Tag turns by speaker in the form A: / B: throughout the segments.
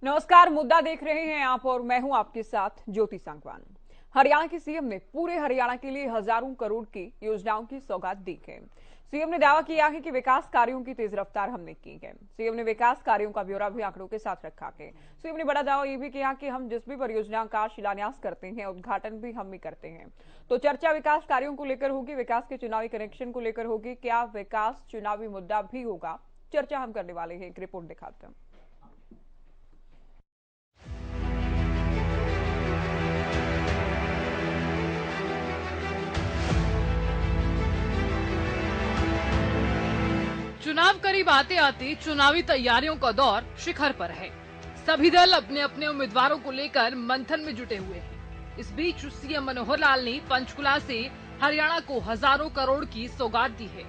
A: नमस्कार, मुद्दा देख रहे हैं आप और मैं हूं आपके साथ ज्योति सांगवान। हरियाणा के सीएम ने पूरे हरियाणा के लिए हजारों करोड़ की योजनाओं की सौगात दी है। सीएम ने दावा किया है कि विकास कार्यों की तेज रफ्तार हमने की है। सीएम ने विकास कार्यों का ब्यौरा भी आंकड़ों के साथ रखा है। सीएम ने बड़ा दावा यह भी किया कि हम जिस भी परियोजना का शिलान्यास करते हैं, उद्घाटन भी हम ही करते हैं। तो चर्चा विकास कार्यों को लेकर होगी, विकास के चुनावी कनेक्शन को लेकर होगी। क्या विकास चुनावी मुद्दा भी होगा? चर्चा हम करने वाले हैं, एक रिपोर्ट दिखाते हैं।
B: चुनाव करीब आते आते चुनावी तैयारियों का दौर शिखर पर है। सभी दल अपने अपने उम्मीदवारों को लेकर मंथन में जुटे हुए हैं। इस बीच सीएम मनोहर लाल ने पंचकुला से हरियाणा को हजारों करोड़ की सौगात दी है।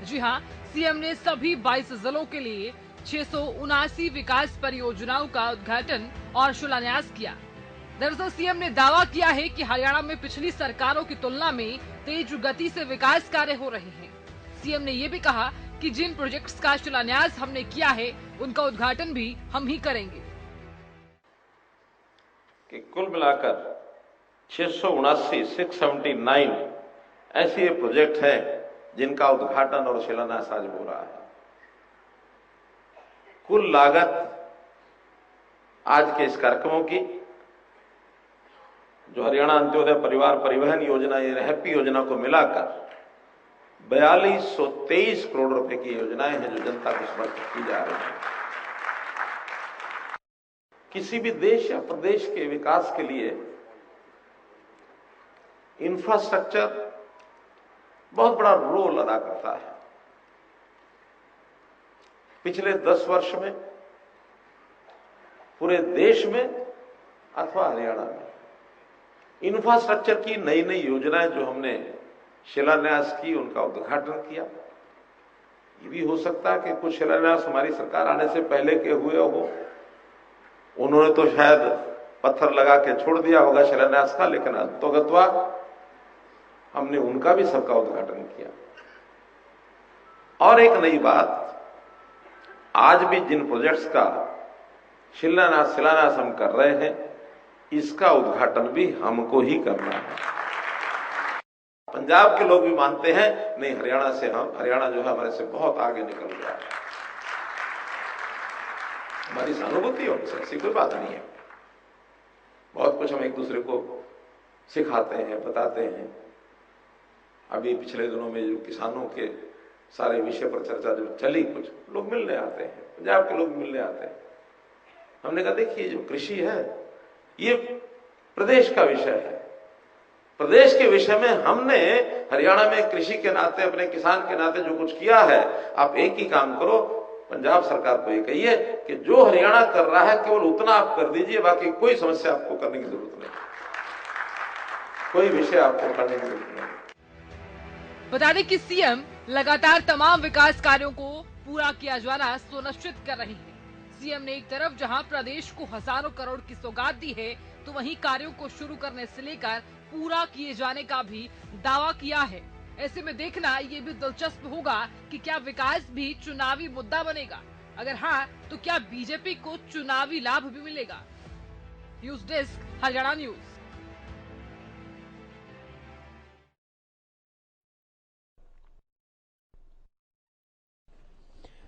B: जी हां, सीएम ने सभी 22 जिलों के लिए 679 विकास परियोजनाओं का उद्घाटन और शिलान्यास किया। दरअसल सीएम ने दावा किया है कि हरियाणा में पिछली सरकारों की तुलना में तेज गति से विकास कार्य हो रहे हैं। सीएम ने ये भी कहा कि जिन प्रोजेक्ट्स का शिलान्यास हमने किया है, उनका उद्घाटन भी हम ही करेंगे।
C: कि कुल मिलाकर 679 ऐसे प्रोजेक्ट हैं जिनका उद्घाटन और शिलान्यास आज हो रहा है। कुल लागत आज के इस कार्यक्रमों की, जो हरियाणा अंत्योदय परिवार परिवहन योजना या हैप्पी योजना को मिलाकर 4223 करोड़ रुपए की योजनाएं हैं जो जनता को समर्पित की जा रही हैं। किसी भी देश या प्रदेश के विकास के लिए इंफ्रास्ट्रक्चर बहुत बड़ा रोल अदा करता है। पिछले 10 वर्ष में पूरे देश में अथवा हरियाणा में इंफ्रास्ट्रक्चर की नई नई योजनाएं जो हमने शिलान्यास की, उनका उद्घाटन किया। ये भी हो सकता है कि कुछ शिलान्यास हमारी सरकार आने से पहले के हुए हो, उन्होंने तो शायद पत्थर लगा के छोड़ दिया होगा शिलान्यास का, लेकिन अंतोगत्वा हमने उनका भी सबका उद्घाटन किया। और एक नई बात, आज भी जिन प्रोजेक्ट्स का शिलान्यास हम कर रहे हैं, इसका उद्घाटन भी हमको ही करना है। पंजाब के लोग भी मानते हैं, नहीं हरियाणा जो है हमारे से बहुत आगे निकल गया है। हमारी सहानुभूति है उनसे, ऐसी कोई बात नहीं है। बहुत कुछ हम एक दूसरे को सिखाते हैं, बताते हैं। अभी पिछले दिनों में जो किसानों के सारे विषय पर चर्चा जो चली, कुछ लोग मिलने आते हैं, पंजाब के लोग मिलने आते हैं। हमने कहा देखिए, जो कृषि है ये प्रदेश का विषय है। प्रदेश के विषय में हमने हरियाणा में कृषि के नाते, अपने किसान के नाते जो कुछ किया है, आप एक ही काम करो, पंजाब सरकार को ये कहिए कि जो हरियाणा कर रहा है केवल उतना आप कर दीजिए, बाकी कोई समस्या आपको करने की जरूरत नहीं, कोई विषय आपको करने की जरूरत नहीं।
B: बता दें कि सीएम लगातार तमाम विकास कार्यों को पूरा किया जाना सुनिश्चित कर रहे हैं। सीएम ने एक तरफ जहां प्रदेश को हजारों करोड़ की सौगात दी है, तो वहीं कार्यों को शुरू करने से लेकर पूरा किए जाने का भी दावा किया है। ऐसे में देखना ये भी दिलचस्प होगा कि क्या विकास भी चुनावी मुद्दा बनेगा। अगर हाँ, तो क्या बीजेपी को चुनावी लाभ भी मिलेगा? News desk, Haryana news.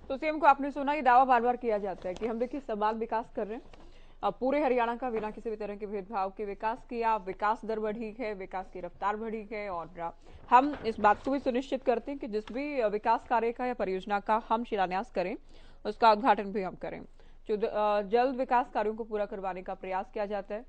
A: तो सीएम को आपने सुना, ये दावा बार बार किया जाता है कि हम देखिए समान विकास कर रहे हैं, अब पूरे हरियाणा का बिना किसी भी तरह के भेदभाव के विकास किया, विकास दर बढ़ी है, विकास की रफ्तार बढ़ी है। और हम इस बात को भी सुनिश्चित करते हैं कि जिस भी विकास कार्य का या परियोजना का हम शिलान्यास करें, उसका उद्घाटन भी हम करें। जो जल्द विकास कार्यों को पूरा करवाने का प्रयास किया जाता है।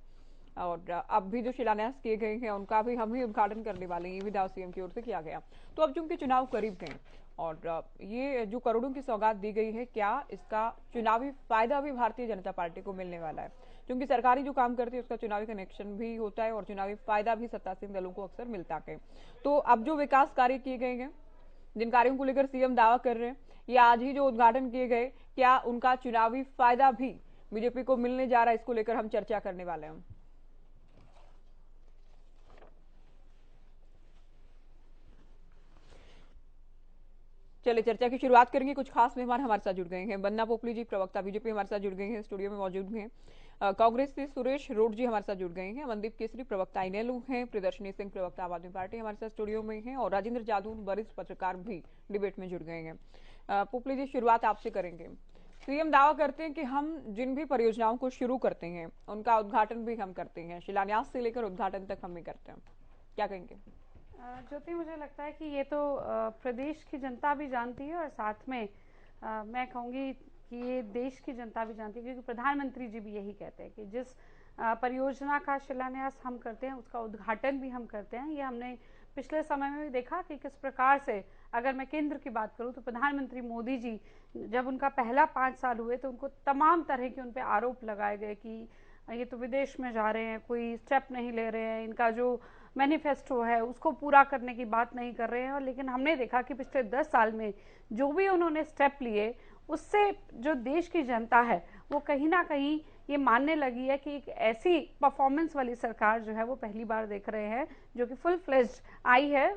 A: और अब भी जो शिलान्यास किए गए हैं उनका भी हम ही उद्घाटन करने वाले हैं, ये भी दावा सीएम की ओर से किया गया। तो अब चूंकि चुनाव करीब हैं और ये जो करोड़ों की सौगात दी गई है, क्या इसका चुनावी फायदा भी भारतीय जनता पार्टी को मिलने वाला है? क्योंकि सरकारी जो काम करती है उसका चुनावी कनेक्शन भी होता है और चुनावी फायदा भी सत्तासीन दलों को अक्सर मिलता है। तो अब जो विकास कार्य किए गए हैं, जिन कार्यों को लेकर सीएम दावा कर रहे हैं, या आज ही जो उद्घाटन किए गए, क्या उनका चुनावी फायदा भी बीजेपी को मिलने जा रहा है? इसको लेकर हम चर्चा करने वाले हैं। चलिए चर्चा की शुरुआत करेंगे। कुछ खास मेहमान हमारे साथ जुड़ गए हैं। बन्ना पोपली जी, प्रवक्ता बीजेपी, हमारे साथ जुड़ गए हैं, स्टूडियो में मौजूद हैं। कांग्रेस से सुरेश रोड जी हमारे साथ जुड़ गए हैं। मनदीप केसरी, प्रवक्ता इनेलू हैं। प्रियदर्शनी सिंह, प्रवक्ता आम आदमी पार्टी, हमारे साथ स्टूडियो में हैं। और राजेंद्र जादून, वरिष्ठ पत्रकार, भी डिबेट में जुड़ गए हैं। पोपली जी, शुरुआत आपसे करेंगे। सीएम दावा करते हैं कि हम जिन भी परियोजनाओं को शुरू करते हैं उनका उद्घाटन भी हम करते हैं, शिलान्यास से लेकर उद्घाटन तक हम ही करते हैं, क्या कहेंगे?
D: ज्योति, मुझे लगता है कि ये तो प्रदेश की जनता भी जानती है और साथ में मैं कहूँगी कि ये देश की जनता भी जानती है, क्योंकि प्रधानमंत्री जी भी यही कहते हैं कि जिस परियोजना का शिलान्यास हम करते हैं उसका उद्घाटन भी हम करते हैं। ये हमने पिछले समय में भी देखा कि किस प्रकार से, अगर मैं केंद्र की बात करूं तो प्रधानमंत्री मोदी जी जब उनका पहला 5 साल हुए तो उनको तमाम तरह के उन पे आरोप लगाए गए कि ये तो विदेश में जा रहे हैं, कोई स्टेप नहीं ले रहे हैं, इनका जो मैनिफेस्टो है उसको पूरा करने की बात नहीं कर रहे हैं। और लेकिन हमने देखा कि पिछले 10 साल में जो भी उन्होंने स्टेप लिए उससे जो देश की जनता है वो कहीं ना कहीं ये मानने लगी है कि एक ऐसी परफॉर्मेंस वाली सरकार जो है वो पहली बार देख रहे हैं, जो कि फुल फ्लेज्ड आई है,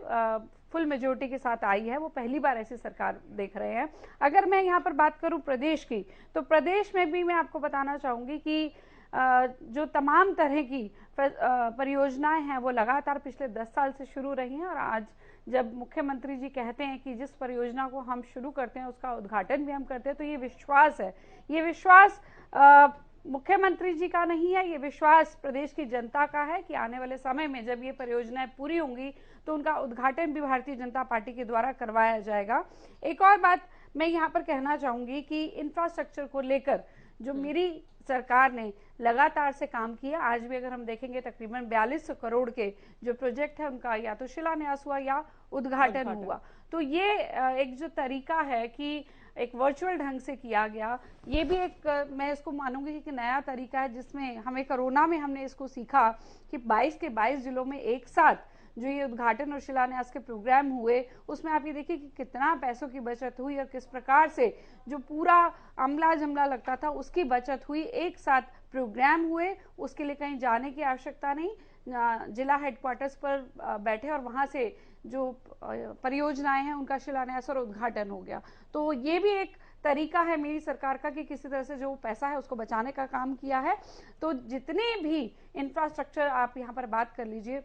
D: फुल मेजोरिटी के साथ आई है, वो पहली बार ऐसी सरकार देख रहे हैं। अगर मैं यहाँ पर बात करूँ प्रदेश की, तो प्रदेश में भी मैं आपको बताना चाहूँगी कि जो तमाम तरह की परियोजनाएं हैं वो लगातार पिछले 10 साल से शुरू रही हैं। और आज जब मुख्यमंत्री जी कहते हैं कि जिस परियोजना को हम शुरू करते हैं उसका उद्घाटन भी हम करते हैं, तो ये विश्वास है, ये विश्वास मुख्यमंत्री जी का नहीं है, ये विश्वास प्रदेश की जनता का है कि आने वाले समय में जब ये परियोजनाएं पूरी होंगी तो उनका उद्घाटन भी भारतीय जनता पार्टी के द्वारा करवाया जाएगा। एक और बात मैं यहाँ पर कहना चाहूंगी कि इंफ्रास्ट्रक्चर को लेकर जो मेरी सरकार ने लगातार से काम किया, आज भी अगर हम देखेंगे तकरीबन 4200 करोड़ के जो प्रोजेक्ट है उनका या तो शिलान्यास हुआ या उद्घाटन हुआ। तो ये एक जो तरीका है कि एक वर्चुअल ढंग से किया गया, ये भी एक मैं इसको मानूंगी कि नया तरीका है, जिसमें हमें कोरोना में हमने इसको सीखा कि 22 के 22 जिलों में एक साथ जो ये उद्घाटन और शिलान्यास के प्रोग्राम हुए, उसमें आप ये देखिए कि कितना पैसों की बचत हुई और किस प्रकार से जो पूरा अमला जमला लगता था उसकी बचत हुई। एक साथ प्रोग्राम हुए, उसके लिए कहीं जाने की आवश्यकता नहीं, जिला हेडक्वार्टर्स पर बैठे और वहां से जो परियोजनाएं हैं उनका शिलान्यास और उद्घाटन हो गया। तो ये भी एक तरीका है मेरी सरकार का कि किसी तरह से जो पैसा है उसको बचाने का काम किया है। तो जितने भी इंफ्रास्ट्रक्चर आप यहाँ पर बात कर लीजिए,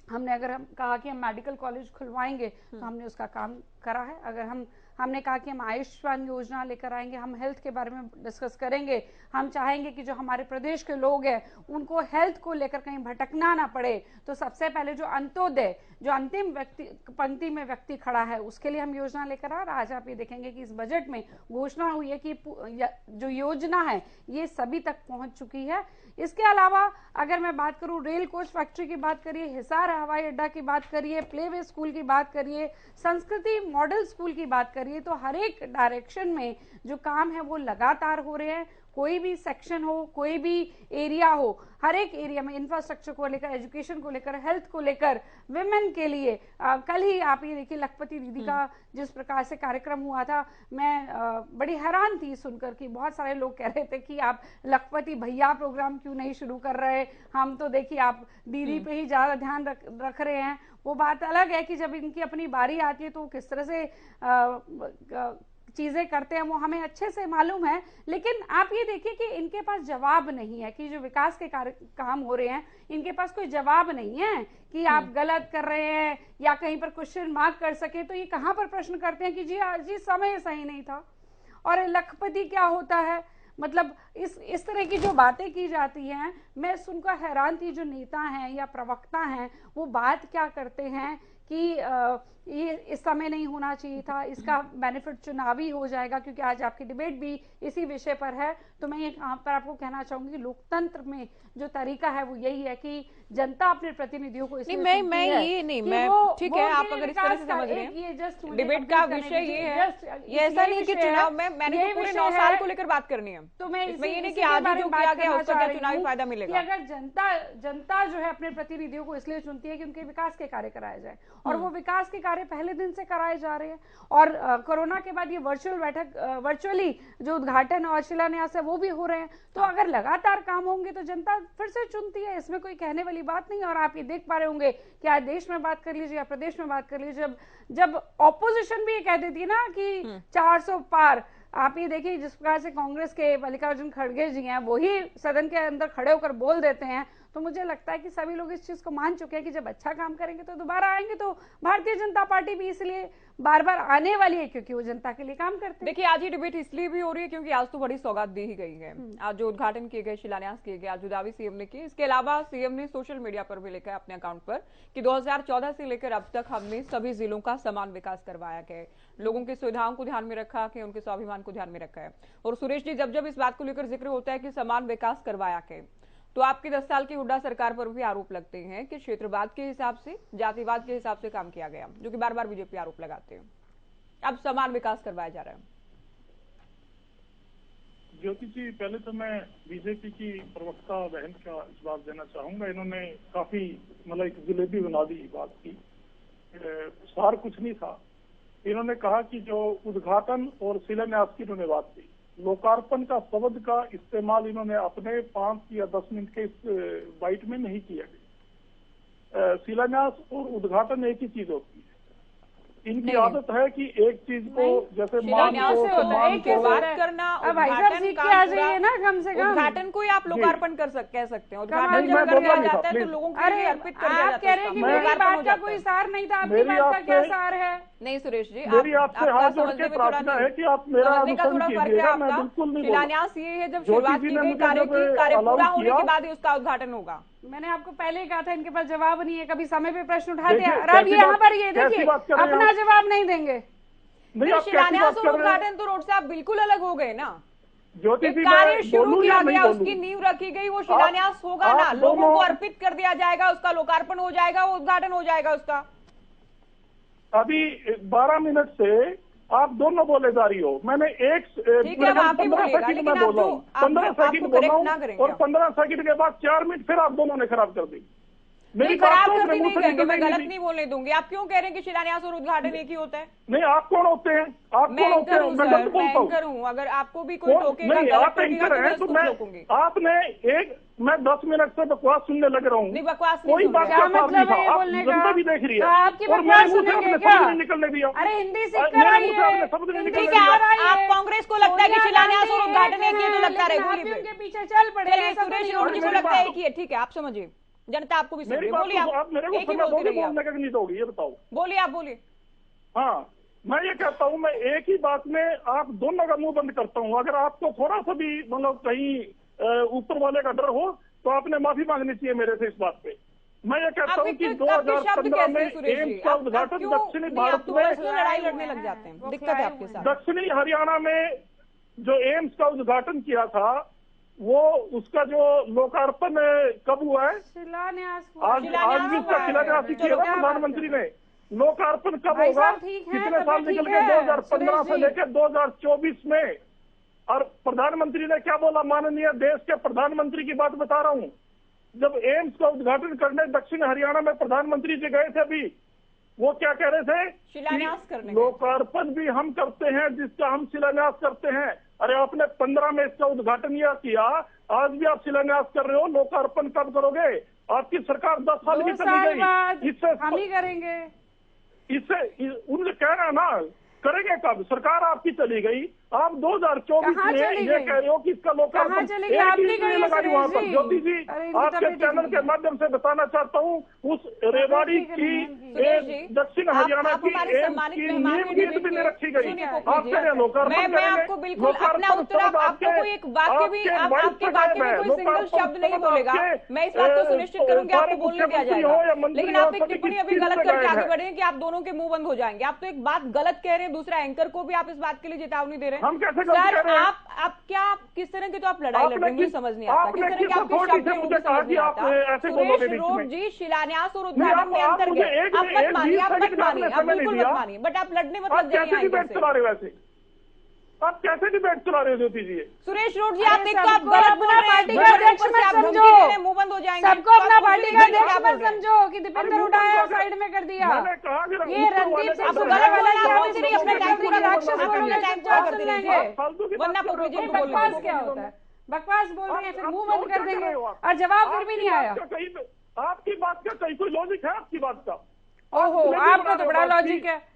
D: हमने अगर हम कहा कि हम मेडिकल कॉलेज खुलवाएंगे तो हमने उसका काम करा है। अगर हमने कहा कि हम आयुष्मान योजना लेकर आएंगे, हम हेल्थ के बारे में डिस्कस करेंगे, हम चाहेंगे कि जो हमारे प्रदेश के लोग हैं उनको हेल्थ को लेकर कहीं भटकना ना पड़े, तो सबसे पहले जो अंत्योदय, जो अंतिम व्यक्ति पंक्ति में व्यक्ति खड़ा है, उसके लिए हम योजना लेकर आए। और आज आप ये देखेंगे कि इस बजट में घोषणा हुई है कि जो योजना है ये सभी तक पहुंच चुकी है। इसके अलावा अगर मैं बात करूं, रेल कोच फैक्ट्री की बात करिए, हिसार हवाई अड्डा की बात करिए, प्लेवे स्कूल की बात करिए, संस्कृति मॉडल स्कूल की बात करिए, तो हर एक डायरेक्शन में जो काम है वो लगातार हो रहे हैं। कोई भी सेक्शन हो, कोई भी एरिया हो, हर एक एरिया में इंफ्रास्ट्रक्चर को लेकर, एजुकेशन को लेकर, हेल्थ को लेकर, विमेन के लिए कल ही आप ये देखिए लखपति दीदी का जिस प्रकार से कार्यक्रम हुआ था, मैं बड़ी हैरान थी सुनकर कि बहुत सारे लोग कह रहे थे कि आप लखपति भैया प्रोग्राम क्यों नहीं शुरू कर रहे, हम तो देखिए आप दीदी पे ही ज्यादा ध्यान रख रहे हैं। वो बात अलग है कि जब इनकी अपनी बारी आती है तो किस तरह से चीजें करते हैं वो हमें अच्छे से मालूम है। लेकिन आप ये देखिए कि इनके पास जवाब नहीं है कि जो विकास के काम हो रहे हैं, इनके पास कोई जवाब नहीं है कि आप गलत कर रहे हैं या कहीं पर क्वेश्चन मार्क कर सके। तो ये कहां पर प्रश्न करते हैं कि जी समय सही नहीं था, और लखपति क्या होता है, मतलब इस तरह की जो बातें की जाती हैं, मैं सुनकर हैरान थी। जो नेता हैं या प्रवक्ता हैं वो बात क्या करते हैं कि ये इस समय नहीं होना चाहिए था, इसका बेनिफिट चुनावी हो जाएगा, क्योंकि आज आपकी डिबेट भी इसी विषय पर है। तो मैं यहाँ पर आपको कहना चाहूंगी कि लोकतंत्र में जो तरीका है वो यही है कि जनता अपने प्रतिनिधियों को
A: नहीं, मैं ये नहीं, मैं ठीक है, आप अगर इस तरह से समझ रहे हैं, डिबेट का विषय ये है, ये ऐसा नहीं कि चुनाव में मैंने तो पूरे 9 साल को लेकर बात करनी है,
D: तो मैं
A: ये नहीं कि आज जो किया गया उसका क्या चुनावी फायदा मिलेगा।
D: अगर जनता जो है अपने प्रतिनिधियों को इसलिए चुनती है कि उनके विकास के कार्य कराए जाए, और वो विकास के कार्य पहले दिन से कराए जा रहे हैं। और कोरोना के बाद ये वर्चुअली जो उद्घाटन और शिलान्यास है वो भी हो रहे हैं। तो अगर लगातार काम होंगे तो जनता फिर से चुनती है, इसमें कोई कहने वाली बात नहीं। और आप ये देख पा रहे होंगे कि आज देश में बात कर लीजिए या प्रदेश में बात कर लीजिए, जब ऑपोजिशन भी ये कह देती है ना कि 400 पार, आप ये देखिए जिस प्रकार से कांग्रेस के मल्लिकार्जुन खड़गे जी हैं वही सदन के अंदर खड़े होकर बोल देते हैं, तो मुझे लगता है कि सभी लोग इस चीज को मान चुके हैं कि जब अच्छा काम करेंगे तो दोबारा आएंगे। तो भारतीय जनता पार्टी भी इसलिए बार बार आने वाली है क्योंकि वो जनता के लिए काम करते हैं।
A: देखिए आज ये डिबेट इसलिए भी हो रही है क्योंकि आज तो बड़ी सौगात दी ही गई है। आज जो उद्घाटन किए गए, शिलान्यास किए गए, आज दावे सीएम ने किए। इसके अलावा सीएम ने सोशल मीडिया पर भी लिखा है अपने अकाउंट पर कि 2014 से लेकर अब तक हमने सभी जिलों का समान विकास करवाया है, लोगों की सुविधाओं को ध्यान में रखा है, उनके स्वाभिमान को ध्यान में रखा है। और सुरेश जी, जब इस बात को लेकर जिक्र होता है कि समान विकास करवाया है, तो आपकी 10 साल की हुड्डा सरकार पर भी आरोप लगते हैं कि क्षेत्रवाद के हिसाब से, जातिवाद के हिसाब से काम किया गया, जो कि बार बार बीजेपी आरोप लगाते हैं। अब समान विकास करवाया जा रहा है।
E: ज्योति जी, पहले तो मैं बीजेपी की प्रवक्ता बहन का जवाब देना चाहूंगा। इन्होंने काफी मतलब एक जलेबी बना दी बात की, सार कुछ नहीं था। इन्होंने कहा कि जो उद्घाटन और शिलान्यास की इन्होंने बात की, लोकार्पण का शब्द का इस्तेमाल इन्होंने अपने 5 या 10 मिनट के इस बाइट में नहीं किया। शिलान्यास और उद्घाटन एक ही चीज होती है। इनकी आदत है कि एक चीज को जैसे मान को
A: बात करना, उद्घाटन को ही आप लोकार्पण कह सकते हैं। उद्घाटन जब किया जाता है तो लोगों के लिए अर्पित कर दिया जाता है।
D: मेरी बात का कोई सार नहीं था, आपकी बात का क्या सार है?
A: नहीं सुरेश जी,
E: मेरी आपसे हाथ जोड़ के प्रार्थना है कि आप मेरा अनुसरण कीजिएगा। मैं बिल्कुल नहीं।
A: शिलान्यास ये है जब शुरुआत की गई कार्य पूरा होने के बाद ही उसका उद्घाटन होगा।
D: मैंने आपको पहले ही कहा था इनके पास जवाब नहीं है, कभी समय पे प्रश्न उठाते हैं और अब यहाँ पर ये देखिए अपना जवाब नहीं देंगे।
A: शिलान्यास और उद्घाटन तो रोड से आप बिल्कुल अलग हो गए ना।
E: ज्योति जी,
A: कार्य शुरू किया गया, उसकी नींव रखी गई, वो शिलान्यास होगा ना, लोगों को अर्पित कर दिया जाएगा, उसका लोकार्पण हो जाएगा, वो उद्घाटन हो जाएगा उसका।
E: अभी 12 मिनट से आप दोनों बोले जा रही हो। मैंने 15 सेकंड में बोला हूँ, 15 सेकंड बोला हूँ और 15 सेकंड के बाद 4 मिनट फिर आप दोनों ने खराब कर दी।
A: मेरी खराब करनी नहीं कहेंगे, मैं गलत नहीं बोलने दूंगी। आप क्यों कह रहे हैं कि शिलान्यास और उद्घाटन एक ही होता है?
E: नहीं, आप कौन होते हैं? आप कौन होते हैं? मैं गलत बोलता हूँ।
A: अगर आपको भी कोई टोकेगा,
E: नहीं आप एंकर हैं तो मैं आपने मैं 10 मिनट से बकवास सुनने लग रहा हूँ।
A: नहीं बकवास
E: कोई बात का
D: मतलब है
E: आप जनता भी देख रही है
D: आपकी
E: और मेरे मुंह से आपने शब्द नहीं निकलने दिया।
D: अरे हिंदी सीखकर आइए।
A: ठीक है, आप कांग्रेस को लगता है कि शिलान्यास और उद्घाटन एक ही, तो लगता है
D: उनके पीछे चल पड़े।
A: सुरेश रोड जी को लगता है एक ही है। ठीक है, आप समझिए, जनता आपको भी समझिए। बोलिए आप
E: मेरे को समय बोलने का नहीं दोगी, ये बताओ।
A: बोलिए, आप बोलिए।
E: हाँ, मैं ये कहता हूँ, मैं एक ही बात में आप दोनों का मुंह बंद करता हूँ। अगर आपको थोड़ा सा भी मतलब कहीं ऊपर वाले का डर हो तो आपने माफी मांगनी चाहिए मेरे से इस बात पे। मैं ये कहता हूँ कि 2015 में एम्स का उद्घाटन दक्षिणी भारत में
A: लड़ाई लड़ने लग जाते हैं, दिक्कत है आपके साथ।
E: दक्षिणी हरियाणा में जो एम्स का उद्घाटन किया था, वो उसका जो लोकार्पण कब हुआ है? आज भी उसका शिलान्यास किया था प्रधानमंत्री ने। लोकार्पण कब होगा? कितने साल निकल गए? 2015 से लेकर 2024 में। और प्रधानमंत्री ने क्या बोला? माननीय देश के प्रधानमंत्री की बात बता रहा हूँ। जब एम्स का उद्घाटन करने दक्षिण हरियाणा में प्रधानमंत्री जी गए थे, अभी वो क्या कह रहे थे?
A: शिलान्यास करने।
E: लोकार्पण भी हम करते हैं जिसका हम शिलान्यास करते हैं। अरे आपने 15 में इसका उद्घाटन किया, आज भी आप शिलान्यास कर रहे हो। लोकार्पण कब करोगे? आपकी सरकार 10 साल की चली गई, इससे
D: हम ही करेंगे।
E: इससे उनसे कहना ना करेंगे कब? सरकार आपकी चली गई, आप 2024 में ये कह रहे हो कि इसका लोकार्पण लगा दी वहाँ पर। ज्योति जी, आपके चैनल के माध्यम से बताना चाहता हूँ, उस रेवाड़ी की दक्षिण हरियाणा की नींव गीत भी नहीं रखी गई। आपके लोकार्पण
A: मैं आपको बिल्कुल अपना उत्तर, आपको कोई एक वाक्य भी, आपके वाक्य में कोई सिंगल शब्द नहीं बोलेगा। मैं इस बात को सुनिश्चित करूंगी आपको बोलने दिया जाएगा। लेकिन आप एक टिप्पणी अभी गलत करके आगे बढ़े हैं कि आप दोनों के मुंह बंद हो जाएंगे। आप तो एक बात गलत कह रहे हैं, दूसरा एंकर को भी आप इस बात के लिए चेतावनी दे रहे हैं।
E: हम कैसे
A: सर, आप क्या किस तरह की तो आप लड़ाई लड़ रहे हैं, मुझे समझ नहीं आता। किस तरह की आपके शब्द हैं, मुझे समझ नहीं आता। सुरेश रोड जी, शिलान्यास और उद्घाटन में अंतर है। आप मत मानिए, आप बिल्कुल मत मानिए, बट आप लड़ने मत लग जाइए।
E: आप कैसे डिबेट चला रहे हो ज्योति जी?
A: सुरेश रोड जी, आप एक तो आप
D: सबको
A: गलत
D: अपना
A: बोल रहे हैं,
D: पार्टी का
A: दूसरे
D: अध्यक्ष
A: ऊपर से
D: मत
A: आप धमकी
D: समझो।
A: दे रहे हैं, मुंह बंद हो जाएंगे।
D: सबको
A: तो
D: अपना
A: आप
D: पार्टी
A: खुद
D: का
A: भी क्या
D: अध्यक्ष
A: बोल
D: मत
A: रहे हैं?
D: समझो कि दीपेंद्र
E: अरे
D: उठाया
E: मुंह
D: साइड में कर दिया।
E: मैंने कहा कि
D: ये
E: ऊपर
D: रणदीप
E: वाले
D: सिंह
E: का
A: आपको
E: तो
A: गलत
E: है,
A: बोलना है,
E: आप
A: बोलते रहिए, अपना
E: लोगों
A: टाइम
E: को
A: पूरा
E: बोलना
D: राक्षस
E: है।
D: बोलोगे,
A: टाइम
D: चुपचाप
A: पूरा कर
D: सुन
A: दीजिए।
D: लेंगे।
E: फालतू की बात
A: वरना
E: कर रहे हो,
A: पब्लिक
D: ये
A: को बोलने
D: बकवास
A: दीजिए।
D: क्या होता है? बकवास बोल रहे हैं, फिर मुंह
E: आप
D: बंद
E: क्या
D: कर
E: कर
D: देंगे
E: रहे हो आप?
D: और जवाब फिर भी
E: आपकी
D: नहीं
E: बात
D: आया।
E: का कहीं पे आपकी बात का कहीं कोई लॉजिक है? आपकी बात का
D: ओहो,
E: आप
D: आपका
E: बना
D: तो
E: रहे
D: बड़ा
E: हो बात
D: लॉजिक
E: की।
D: है।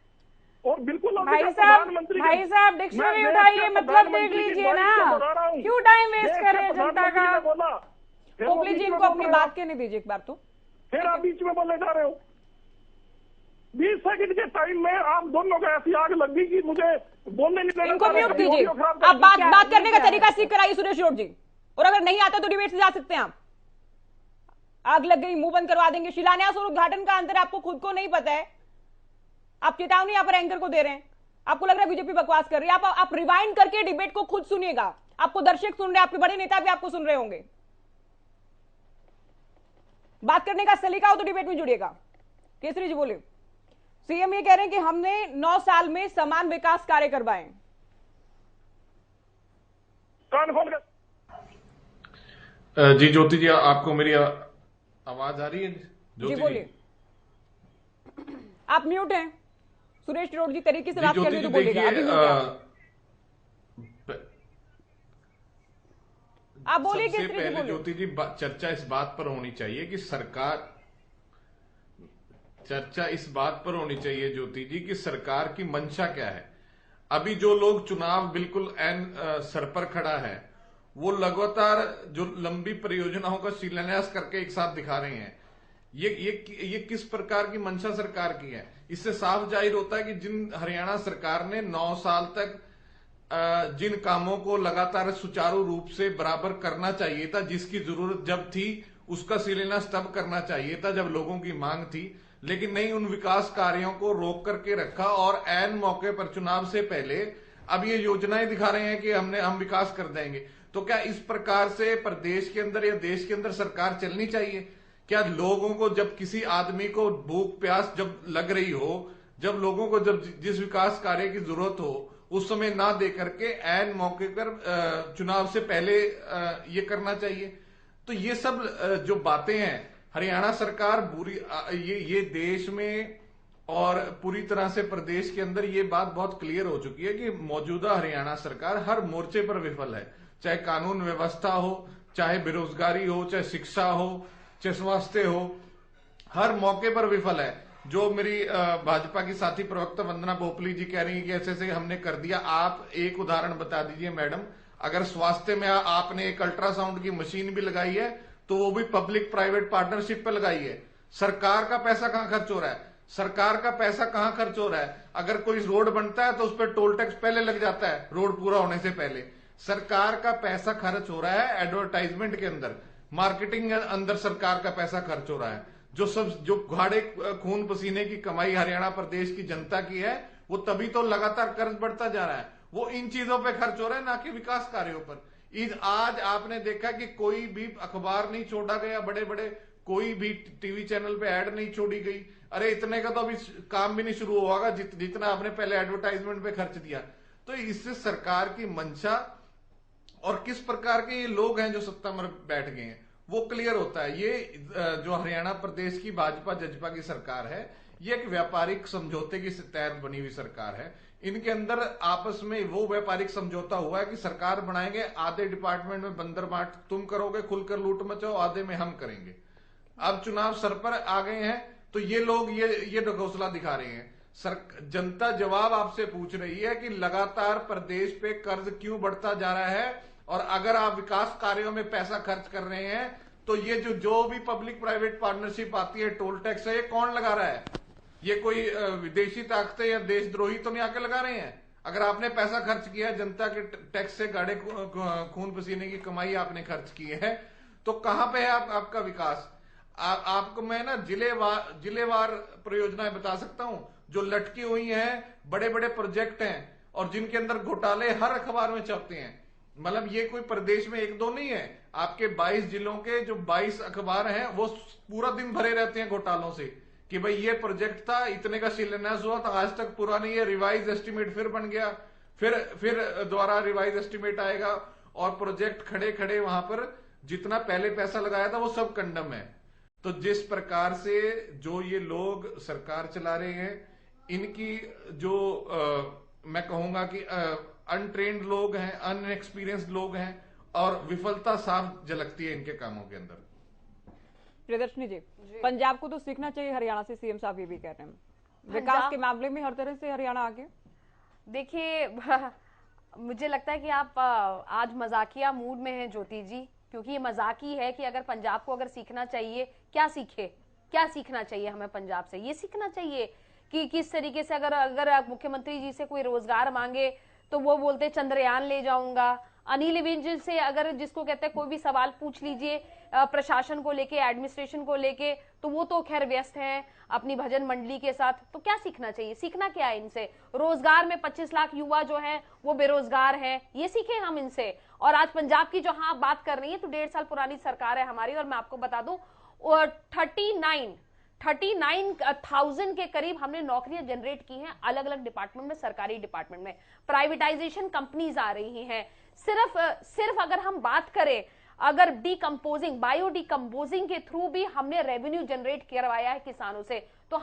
E: और बिल्कुल logic
D: भाई
E: है,
D: साहब,
E: प्रधानमंत्री
D: भाई
E: के-
D: साहब
E: मैं
D: डिक्शनरी
E: देश
D: उठाइए,
E: के
D: मतलब देख
E: प्रधानमंत्री की
D: लीजिए
E: बात
D: ना।
E: को दोहरा रहा हूं।
D: क्यों टाइम वेस्ट
E: देश
D: कर
E: के
D: रहे हैं जनता
E: प्रधानमंत्री
D: का?
E: ने बोला, फिर वो
A: पोपली जी
E: बीच में
A: इनको
E: बोल
A: अपनी
E: रहे हो।
A: बात कहने दीजिए एक बार तो।
E: फिर आप बीच में बोले जा रहे हो। 20 सेकंड के टाइम में आप दोनों को ऐसी आग लग गई कि मुझे बोलने नहीं देना।
A: इनको म्यूट कीजिए।
E: ऑडियो खराब कर
A: आप बात
E: दी।
A: बात करने का
D: क्या
A: तरीका
D: है?
A: सीख कर आइए सुरेश रोड जी, और अगर नहीं आता तो डिबेट से जा सकते हैं आप। आग लग गई, मुंह बंद करवा देंगे। शिलान्यास और उद्घाटन का अंतर आपको खुद को नहीं पता है। आप चेतावनी यहाँ पर एंकर को दे रहे हैं। आपको लग रहा है बीजेपी बकवास कर रही है। आप रिवाइंड करके डिबेट को खुद सुनिएगा। आपको दर्शक सुन रहे हैं, आपके बड़े नेता भी आपको सुन रहे होंगे। बात करने का सलीका हो तो डिबेट में जुड़िएगा। केसरी जी बोले। सीएम ये कह रहे हैं कि हमने 9 साल में समान विकास कार्य करवाए।
E: कान खोल कर
F: जी ज्योति जी, आपको मेरी आवाज आ रही है?
A: जी बोलिए। आप म्यूट हैं। सुरेश रोड जी तरीके से
F: जी
A: बात कर
F: ज्योति
A: रहे
F: जी,
A: तो बोलिएगा। अभी म्यूट हैं आप बोलिए।
F: सबसे
A: केसरी जी
F: पहले
A: बोलिए।
F: ज्योति जी, चर्चा इस बात पर होनी चाहिए कि ज्योति जी कि सरकार की मंशा क्या है। अभी जो लोग चुनाव बिल्कुल एन सर पर खड़ा है, वो लगातार जो लंबी परियोजनाओं का शिलान्यास करके एक साथ दिखा रहे हैं। ये किस प्रकार की मंशा सरकार की है? इससे साफ जाहिर होता है कि जिन हरियाणा सरकार ने 9 साल तक जिन कामों को लगातार सुचारू रूप से बराबर करना चाहिए था, जिसकी जरूरत जब थी उसका शिलान्यास तब करना चाहिए था जब लोगों की मांग थी, लेकिन नहीं, उन विकास कार्यों को रोक करके रखा और ऐन मौके पर चुनाव से पहले अब ये योजनाएं दिखा रहे हैं कि हम विकास कर देंगे। तो क्या इस प्रकार से प्रदेश के अंदर या देश के अंदर सरकार चलनी चाहिए? क्या लोगों को जब किसी आदमी को भूख प्यास जब लग रही हो, जब लोगों को जब जिस विकास कार्य की जरूरत हो उस समय ना दे करके ऐन मौके पर चुनाव से पहले ये करना चाहिए? तो ये सब जो बातें हैं, हरियाणा सरकार पूरी ये देश में और पूरी तरह से प्रदेश के अंदर ये बात बहुत क्लियर हो चुकी है कि मौजूदा हरियाणा सरकार हर मोर्चे पर विफल है। चाहे कानून व्यवस्था हो, चाहे बेरोजगारी हो, चाहे शिक्षा हो, चाहे स्वास्थ्य हो, हर मौके पर विफल है। जो मेरी भाजपा की साथी प्रवक्ता वंदना पोपली जी कह रही है कि ऐसे ऐसे हमने कर दिया। आप एक उदाहरण बता दीजिए मैडम, अगर स्वास्थ्य में आपने एक अल्ट्रासाउंड की मशीन भी लगाई है तो वो भी पब्लिक प्राइवेट पार्टनरशिप पे लगाई है। सरकार का पैसा कहां खर्च हो रहा है? सरकार का पैसा कहां खर्च हो रहा है? अगर कोई रोड बनता है तो उस पर टोल टैक्स पहले लग जाता है, रोड पूरा होने से पहले। सरकार का पैसा खर्च हो रहा है एडवर्टाइजमेंट के अंदर, मार्केटिंग के अंदर सरकार का पैसा खर्च हो रहा है। जो घाड़े खून पसीने की कमाई हरियाणा प्रदेश की जनता की है, वो तभी तो लगातार कर्ज बढ़ता जा रहा है। वो इन चीजों पे खर्च हो रहा है, ना कि विकास कार्यों पर। आज आपने देखा कि कोई भी अखबार नहीं छोड़ा गया, बड़े बड़े कोई भी टीवी चैनल पे ऐड नहीं छोड़ी गई। अरे इतने का तो अभी काम भी नहीं शुरू होगा जितना आपने पहले एडवर्टाइजमेंट पे खर्च दिया। तो इससे सरकार की मंशा और किस प्रकार के ये लोग हैं जो सत्ता में बैठ गए हैं वो क्लियर होता है। ये जो हरियाणा प्रदेश की भाजपा जजपा की सरकार है, ये एक व्यापारिक समझौते की तहत बनी हुई सरकार है। इनके अंदर आपस में वो व्यापारिक समझौता हुआ है कि सरकार बनाएंगे, आधे डिपार्टमेंट में बंदर बांट तुम करोगे, खुलकर लूट मचाओ, आधे में हम करेंगे। अब चुनाव सर पर आ गए हैं तो ये लोग ये ढकोसला दिखा रहे हैं। जनता जवाब आपसे पूछ रही है कि लगातार प्रदेश पे कर्ज क्यों बढ़ता जा रहा है, और अगर आप विकास कार्यों में पैसा खर्च कर रहे हैं तो ये जो भी पब्लिक प्राइवेट पार्टनरशिप आती है, टोल टैक्स है, ये कौन लगा रहा है? ये कोई विदेशी ताकतें या देशद्रोही तो नहीं आके लगा रहे हैं? अगर आपने पैसा खर्च किया है, जनता के टैक्स से गाड़े खून पसीने की कमाई आपने खर्च की है, तो कहां पे है आपका विकास? आपको मैं ना जिलेवार परियोजनाएं बता सकता हूं जो लटकी हुई हैं, बड़े बड़े प्रोजेक्ट हैं और जिनके अंदर घोटाले हर अखबार में छपते हैं। मतलब ये कोई प्रदेश में एक दो नहीं है, आपके 22 जिलों के जो 22 अखबार हैं वो पूरा दिन भरे रहते हैं घोटालों से कि भाई ये प्रोजेक्ट था, इतने का शिलान्यास हुआ था, आज तक पूरा नहीं है, रिवाइज एस्टिमेट फिर बन गया, फिर दोबारा रिवाइज एस्टिमेट आएगा और प्रोजेक्ट खड़े खड़े वहां पर जितना पहले पैसा लगाया था वो सब कंडम है। तो जिस प्रकार से जो ये लोग सरकार चला रहे हैं, इनकी जो मैं कहूंगा कि अनट्रेन्ड लोग हैं, अनएक्सपीरियंस्ड लोग हैं और विफलता साफ झलकती है इनके कामों के अंदर।
A: प्रियदर्शनी जी, पंजाब को तो सीखना चाहिए हरियाणा से, सीएम साहब ये भी कह रहे हैं। विकास के मामले में हर तरह से हरियाणा आगे।
G: देखिए मुझे लगता है कि आप आज मजाकिया मूड में हैं ज्योति जी, क्योंकि ये मजाक ही है कि अगर पंजाब को अगर सीखना चाहिए, क्या सीखे, क्या सीखना चाहिए हमें पंजाब से? ये सीखना चाहिए कि किस तरीके से अगर मुख्यमंत्री जी से कोई रोजगार मांगे तो वो बोलते चंद्रयान ले जाऊंगा। अनिल विज से अगर जिसको कहते हैं कोई भी सवाल पूछ लीजिए प्रशासन को लेके, एडमिनिस्ट्रेशन को लेके, तो वो तो खैर व्यस्त हैं अपनी भजन मंडली के साथ। तो क्या सीखना चाहिए? सीखना क्या है इनसे? रोजगार में 25 लाख युवा जो हैं वो बेरोजगार हैं, ये सीखे हम इनसे। और आज पंजाब की जो हाँ बात कर रही है, तो 1.5 साल पुरानी सरकार है हमारी, और मैं आपको बता दूं 39,000 के करीब हमने नौकरियां जनरेट की हैं अलग अलग डिपार्टमेंट में, सरकारी डिपार्टमेंट में। प्राइवेटाइजेशन कंपनीज आ रही हैं। सिर्फ अगर हम बात करें, अगर डीकंपोजिंग, बायो डीकंपोजिंग के थ्रू भी हमने रेवेन्यू जनरेट करवाया है किसानों से। तो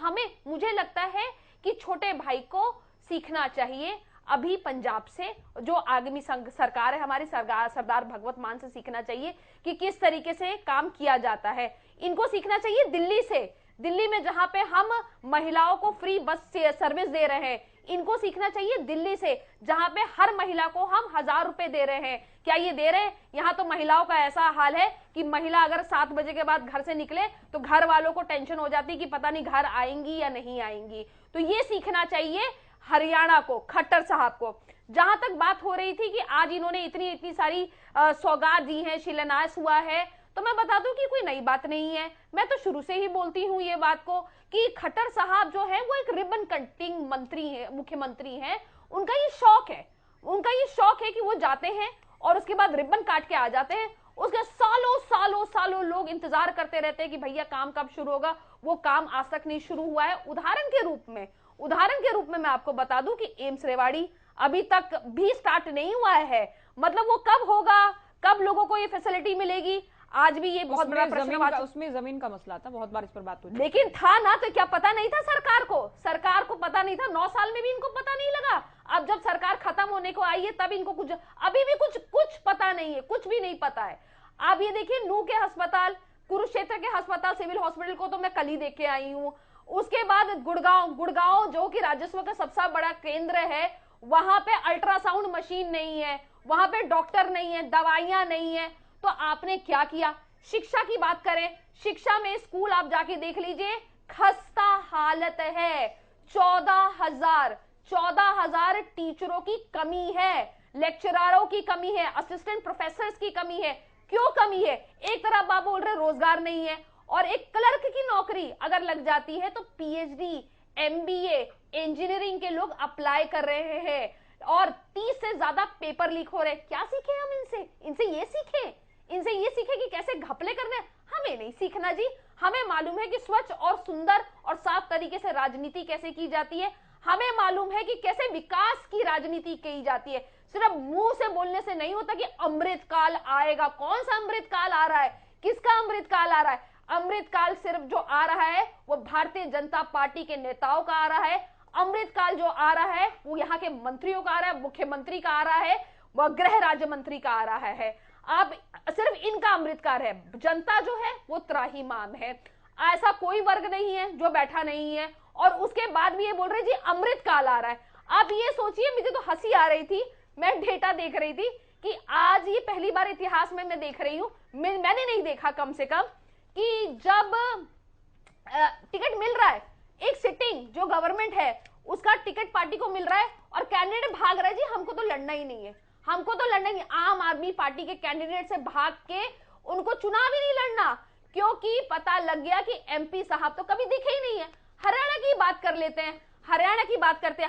G: मुझे लगता है कि छोटे भाई को सीखना चाहिए अभी पंजाब से, जो आगामी सरकार है हमारी, सरदार भगवत मान से सीखना चाहिए कि किस तरीके से काम किया जाता है। इनको सीखना चाहिए दिल्ली से, दिल्ली में जहां पे हम महिलाओं को फ्री बस सर्विस दे रहे हैं, इनको सीखना चाहिए दिल्ली से, जहां पे हर महिला को हम 1000 रुपए दे रहे हैं। क्या ये दे रहे हैं? यहाँ तो महिलाओं का ऐसा हाल है कि महिला अगर 7 बजे के बाद घर से निकले तो घर वालों को टेंशन हो जाती कि पता नहीं घर आएंगी या नहीं आएंगी। तो ये सीखना चाहिए हरियाणा को, खट्टर साहब को। जहां तक बात हो रही थी कि आज इन्होंने इतनी सारी सौगात दी है, शिलान्यास हुआ है, तो मैं बता दूं कि कोई नई बात नहीं है। मैं तो शुरू से ही बोलती हूं ये बात को कि खट्टर साहब जो है वो एक रिबन कटिंग मंत्री है, मुख्यमंत्री हैं। उनका ये शौक है कि वो जाते हैं और उसके बाद रिबन काट के आ जाते हैं। उसके सालों लोग इंतजार करते रहते हैं कि भैया काम कब शुरू होगा। वो काम आज तक नहीं शुरू हुआ है। उदाहरण के रूप में मैं आपको बता दूं कि एम्स रेवाड़ी अभी तक भी स्टार्ट नहीं हुआ है। मतलब वो कब होगा, कब लोगों को ये फैसिलिटी मिलेगी, आज भी ये बहुत बड़ा प्रश्न।
A: उसमें जमीन का मसला था, बहुत बार इस पर बात हुई,
G: लेकिन था ना, तो क्या पता नहीं था सरकार को पता नहीं था? 9 साल में भी इनको पता नहीं लगा। अब जब सरकार खत्म होने को आई है तब इनको अभी भी कुछ पता नहीं है, कुछ भी नहीं पता है। आप ये देखिए नूह के अस्पताल, कुरुक्षेत्र के अस्पताल, सिविल हॉस्पिटल को तो मैं कल ही देख के आई हूँ। उसके बाद गुड़गांव जो कि राजस्व का सबसे बड़ा केंद्र है, वहां पे अल्ट्रासाउंड मशीन नहीं है, वहां पे डॉक्टर नहीं है, दवाइयां नहीं है। तो आपने क्या किया? शिक्षा की बात करें, शिक्षा में स्कूल आप जाके देख लीजिए, खस्ता हालत है। 14,000 टीचरों की कमी है, लेक्चररों की कमी है, असिस्टेंट प्रोफेसर्स की कमी है। क्यों कमी है? एक तरफ आप बोल रहे रोजगार नहीं है, और एक क्लर्क की नौकरी अगर लग जाती है तो पीएचडी, एमबीए, इंजीनियरिंग के लोग अप्लाई कर रहे हैं, और 30 से ज्यादा पेपर लीक हो रहे। क्या सीखे हम इनसे ये सीखे कि कैसे घपले करने। हमें नहीं सीखना जी, हमें मालूम है कि स्वच्छ और सुंदर और साफ तरीके से राजनीति कैसे की जाती है। हमें मालूम है कि कैसे विकास की राजनीति की जाती है। सिर्फ मुंह से बोलने से नहीं होता कि अमृतकाल आएगा। कौन सा अमृतकाल आ रहा है? किसका अमृतकाल आ रहा है? अमृतकाल सिर्फ जो आ रहा है वो भारतीय जनता पार्टी के नेताओं का आ रहा है। अमृतकाल जो आ रहा है वो यहाँ के मंत्रियों का आ रहा है, मुख्यमंत्री का आ रहा है, वह गृह राज्य मंत्री का आ रहा है। अब सिर्फ इनका अमृतकाल है। जनता जो है वो त्राहीमाम है। ऐसा कोई वर्ग नहीं है जो बैठा नहीं है, और उसके बाद भी ये बोल रहे जी अमृतकाल आ रहा है। आप ये सोचिए, मुझे तो हंसी आ रही थी, मैं डेटा देख रही थी कि आज ये पहली बार इतिहास में मैं देख रही हूं, मैंने नहीं देखा कम से कम, कि जब टिकट मिल रहा है, एक सिटिंग जो गवर्नमेंट है उसका टिकट पार्टी को मिल रहा है और कैंडिडेट भाग रहा है जी हमको तो लड़ना ही नहीं है, हमको तो लड़ना ही। आम आदमी पार्टी के कैंडिडेट से भाग के उनको चुनाव ही नहीं लड़ना, क्योंकि पता लग गया कि एमपी साहब तो कभी दिखे ही नहीं है। हरियाणा की बात कर लेते हैं,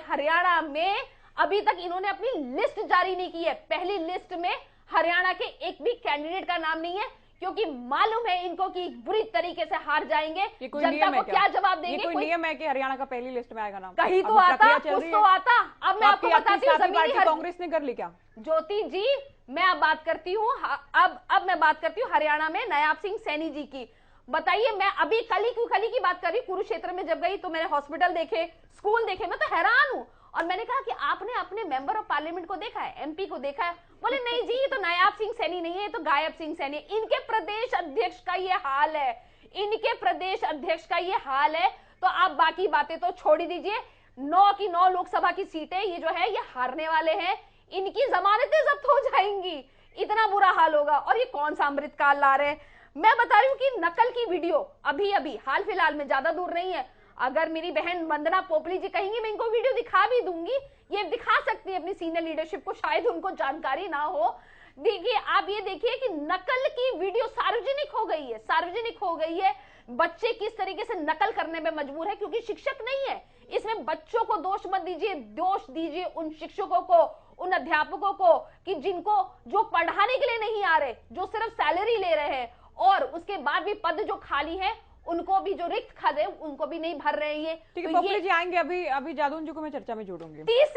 G: हरियाणा में अभी तक इन्होंने अपनी लिस्ट जारी नहीं की है। पहली लिस्ट में हरियाणा के एक भी कैंडिडेट का नाम नहीं है, क्योंकि मालूम है इनको कि बुरी तरीके से हार जाएंगे।
A: ये कोई
G: जनता
A: नियम है
G: को क्या जवाब
A: ये
G: देंगे?
A: कोई नियम है कि हरियाणा का पहली लिस्ट में आएगा नाम?
G: कहीं तो
A: अभी
G: आता,
A: प्रक्रिया चल
G: कुछ
A: रही
G: तो
A: है।
G: आता। अब मैं आपको बताती हूँ,
A: जमीनी कांग्रेस ने कर ली क्या?
G: ज्योति जी, मैं अब बात करती हूँ, अब मैं बात करती हूँ हरियाणा में नायाब सिंह सैनी जी की। बताइए, मैं अभी कल की बात कर रही, कुरुक्षेत्र में जब गई तो मैंने हॉस्पिटल देखे, स्कूल देखे, मैं तो हैरान हूँ। और मैंने कहा कि आपने अपने मेंबर ऑफ पार्लियामेंट को देखा है, एमपी को देखा है? बोले नहीं जी, ये तो नायाब सिंह सैनी नहीं है, ये तो गायब सिंह सैनी। इनके प्रदेश अध्यक्ष का ये हाल है, इनके प्रदेश अध्यक्ष का ये हाल है। तो आप बाकी बातें तो छोड़ ही दीजिए। 9 की 9 लोकसभा की सीटें ये जो है ये हारने वाले हैं, इनकी जमानतें जब्त हो जाएंगी, इतना बुरा हाल होगा। और ये कौन सा अमृतकाल ला रहे हैं? मैं बता रही हूँ कि नकल की वीडियो अभी हाल फिलहाल में, ज्यादा दूर नहीं है, अगर मेरी बहन वंदना पोपली जी कहेंगी मैं इनको वीडियो दिखा भी दूंगी, ये दिखा सकती है अपनी सीनियर लीडरशिप को, शायद उनको जानकारी ना हो। देखिए, आप ये देखिए कि नकल की वीडियो सार्वजनिक हो गई है, सार्वजनिक हो गई है। बच्चे किस तरीके से नकल करने में मजबूर है, क्योंकि शिक्षक नहीं है इसमें। बच्चों को दोष मत दीजिए, दोष दीजिए उन शिक्षकों को, उन अध्यापकों को कि जिनको, जो पढ़ाने के लिए नहीं आ रहे, जो सिर्फ सैलरी ले रहे हैं, और उसके बाद भी पद जो खाली है उनको भी, जो रिक्त पद है उनको भी नहीं भर रहे हैं ये।
A: ठीक है,
G: तो
A: पोपली जी आएंगे, अभी जादून जी को मैं चर्चा में जोड़ूंगी।
G: 30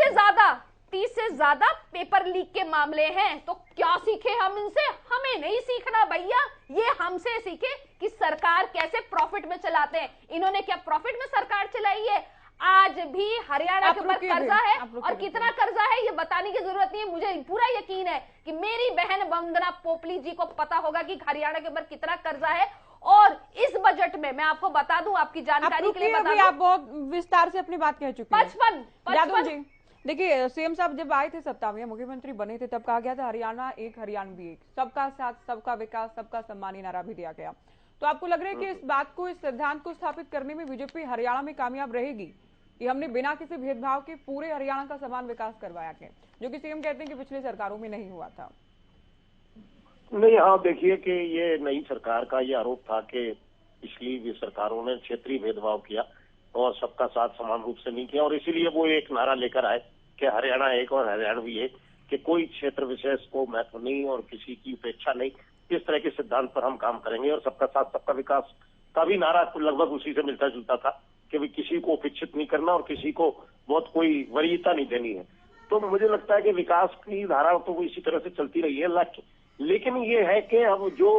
G: से ज्यादा पेपर लीक के मामले हैं, तो क्या सीखे हम इनसे? हमें नहीं सीखना भैया, ये हमसे सीखे कि सरकार कैसे प्रॉफिट में चलाते हैं। इन्होंने क्या प्रॉफिट में सरकार चलाई है? आज भी हरियाणा के ऊपर कर्जा है, और कितना कर्जा है ये बताने की जरूरत नहीं है। मुझे पूरा यकीन है कि मेरी बहन वंदना पोपली जी को पता होगा कि हरियाणा के ऊपर कितना कर्जा है। और इस बजट में मैं आपको बता दूं, आपकी जानकारी के लिए बता दूं,
A: आप बहुत विस्तार से अपनी बात कह चुके हैं।
G: 55
A: जी, देखिए, सीएम साहब जब आए थे सत्ता में, मुख्यमंत्री बने थे, तब कहा गया था हरियाणा एक, हरियाणवी एक, सबका साथ, सबका विकास, सबका सम्मान, नारा भी दिया गया। तो आपको लग रहा है कि इस बात को, इस सिद्धांत को स्थापित करने में बीजेपी हरियाणा में कामयाब रहेगी कि हमने बिना किसी भेदभाव के पूरे हरियाणा का समान विकास करवाया है, जो कि सीएम कहते हैं कि पिछले सरकारों में नहीं हुआ था?
H: नहीं, हाँ, देखिए कि ये नई सरकार का ये आरोप था कि पिछली भी सरकारों ने क्षेत्रीय भेदभाव किया और सबका साथ समान रूप से नहीं किया, और इसीलिए वो एक नारा लेकर आए कि हरियाणा एक और हरियाणवी एक, कि कोई क्षेत्र विशेष को महत्व नहीं और किसी की उपेक्षा नहीं। इस तरह के सिद्धांत पर हम काम करेंगे। और सबका साथ सबका विकास का भी नारा लगभग उसी से मिलता जुलता था कि भी किसी को उपेक्षित नहीं करना और किसी को बहुत कोई वरीयता नहीं देनी है। तो मुझे लगता है कि विकास की धारा तो वो इसी तरह से चलती रही है। लेकिन ये है कि अब जो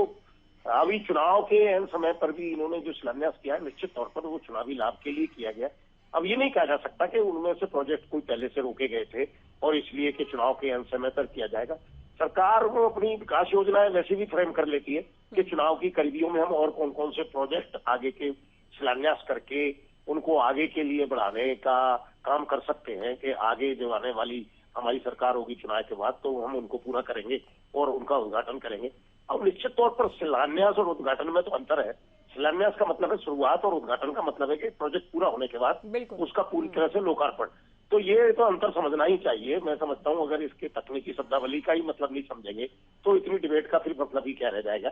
H: अभी चुनाव के एन समय पर भी इन्होंने जो शिलान्यास किया है, निश्चित तौर पर वो चुनावी लाभ के लिए किया गया। अब ये नहीं कहा जा सकता कि उनमें से प्रोजेक्ट कोई पहले से रोके गए थे और इसलिए कि चुनाव के एन समय पर किया जाएगा। सरकार वो अपनी विकास योजनाएं वैसे भी फ्रेम कर लेती है कि चुनाव की करीबियों में हम और कौन कौन से प्रोजेक्ट आगे के शिलान्यास करके उनको आगे के लिए बढ़ाने का काम कर सकते हैं, कि आगे जो आने वाली हमारी सरकार होगी चुनाव के बाद तो हम उनको पूरा करेंगे और उनका उद्घाटन करेंगे। अब निश्चित तौर पर शिलान्यास और उद्घाटन में तो अंतर है। शिलान्यास का मतलब है शुरुआत और उद्घाटन का मतलब है कि प्रोजेक्ट पूरा होने के बाद उसका पूरी तरह से लोकार्पण। तो ये तो अंतर समझना ही चाहिए। मैं समझता हूँ अगर इसके तकनीकी शब्दावली का ही मतलब नहीं समझेंगे तो इतनी डिबेट का फिर मतलब ही क्या रह जाएगा।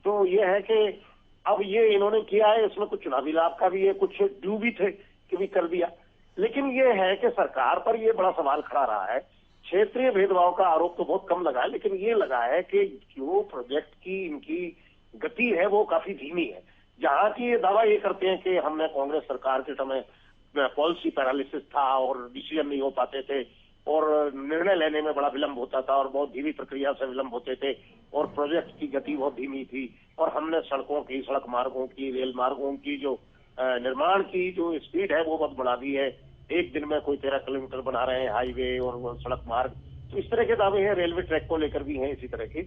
H: तो ये है कि अब ये इन्होंने किया है, इसमें कुछ चुनावी लाभ का भी है, कुछ ड्यू भी थे कि भी कर दिया। लेकिन ये है कि सरकार पर ये बड़ा सवाल खड़ा रहा है। क्षेत्रीय भेदभाव का आरोप तो बहुत कम लगा है, लेकिन ये लगा है कि जो प्रोजेक्ट की इनकी गति है वो काफी धीमी है। जहां की ये दावा ये करते हैं कि हमने कांग्रेस सरकार के समय पॉलिसी पैरालिसिस था और डिसीजन नहीं हो पाते थे और निर्णय लेने में बड़ा विलंब होता था और बहुत धीमी प्रक्रिया से विलंब होते थे और प्रोजेक्ट की गति बहुत धीमी थी, और हमने सड़कों की, सड़क मार्गों की, रेल मार्गों की जो निर्माण की जो स्पीड है वो बहुत बढ़ा दी है। एक दिन में कोई 13 किलोमीटर बना रहे हैं हाईवे और सड़क मार्ग। तो इस तरह के दावे हैं। रेलवे ट्रैक को लेकर भी हैं इसी तरह के।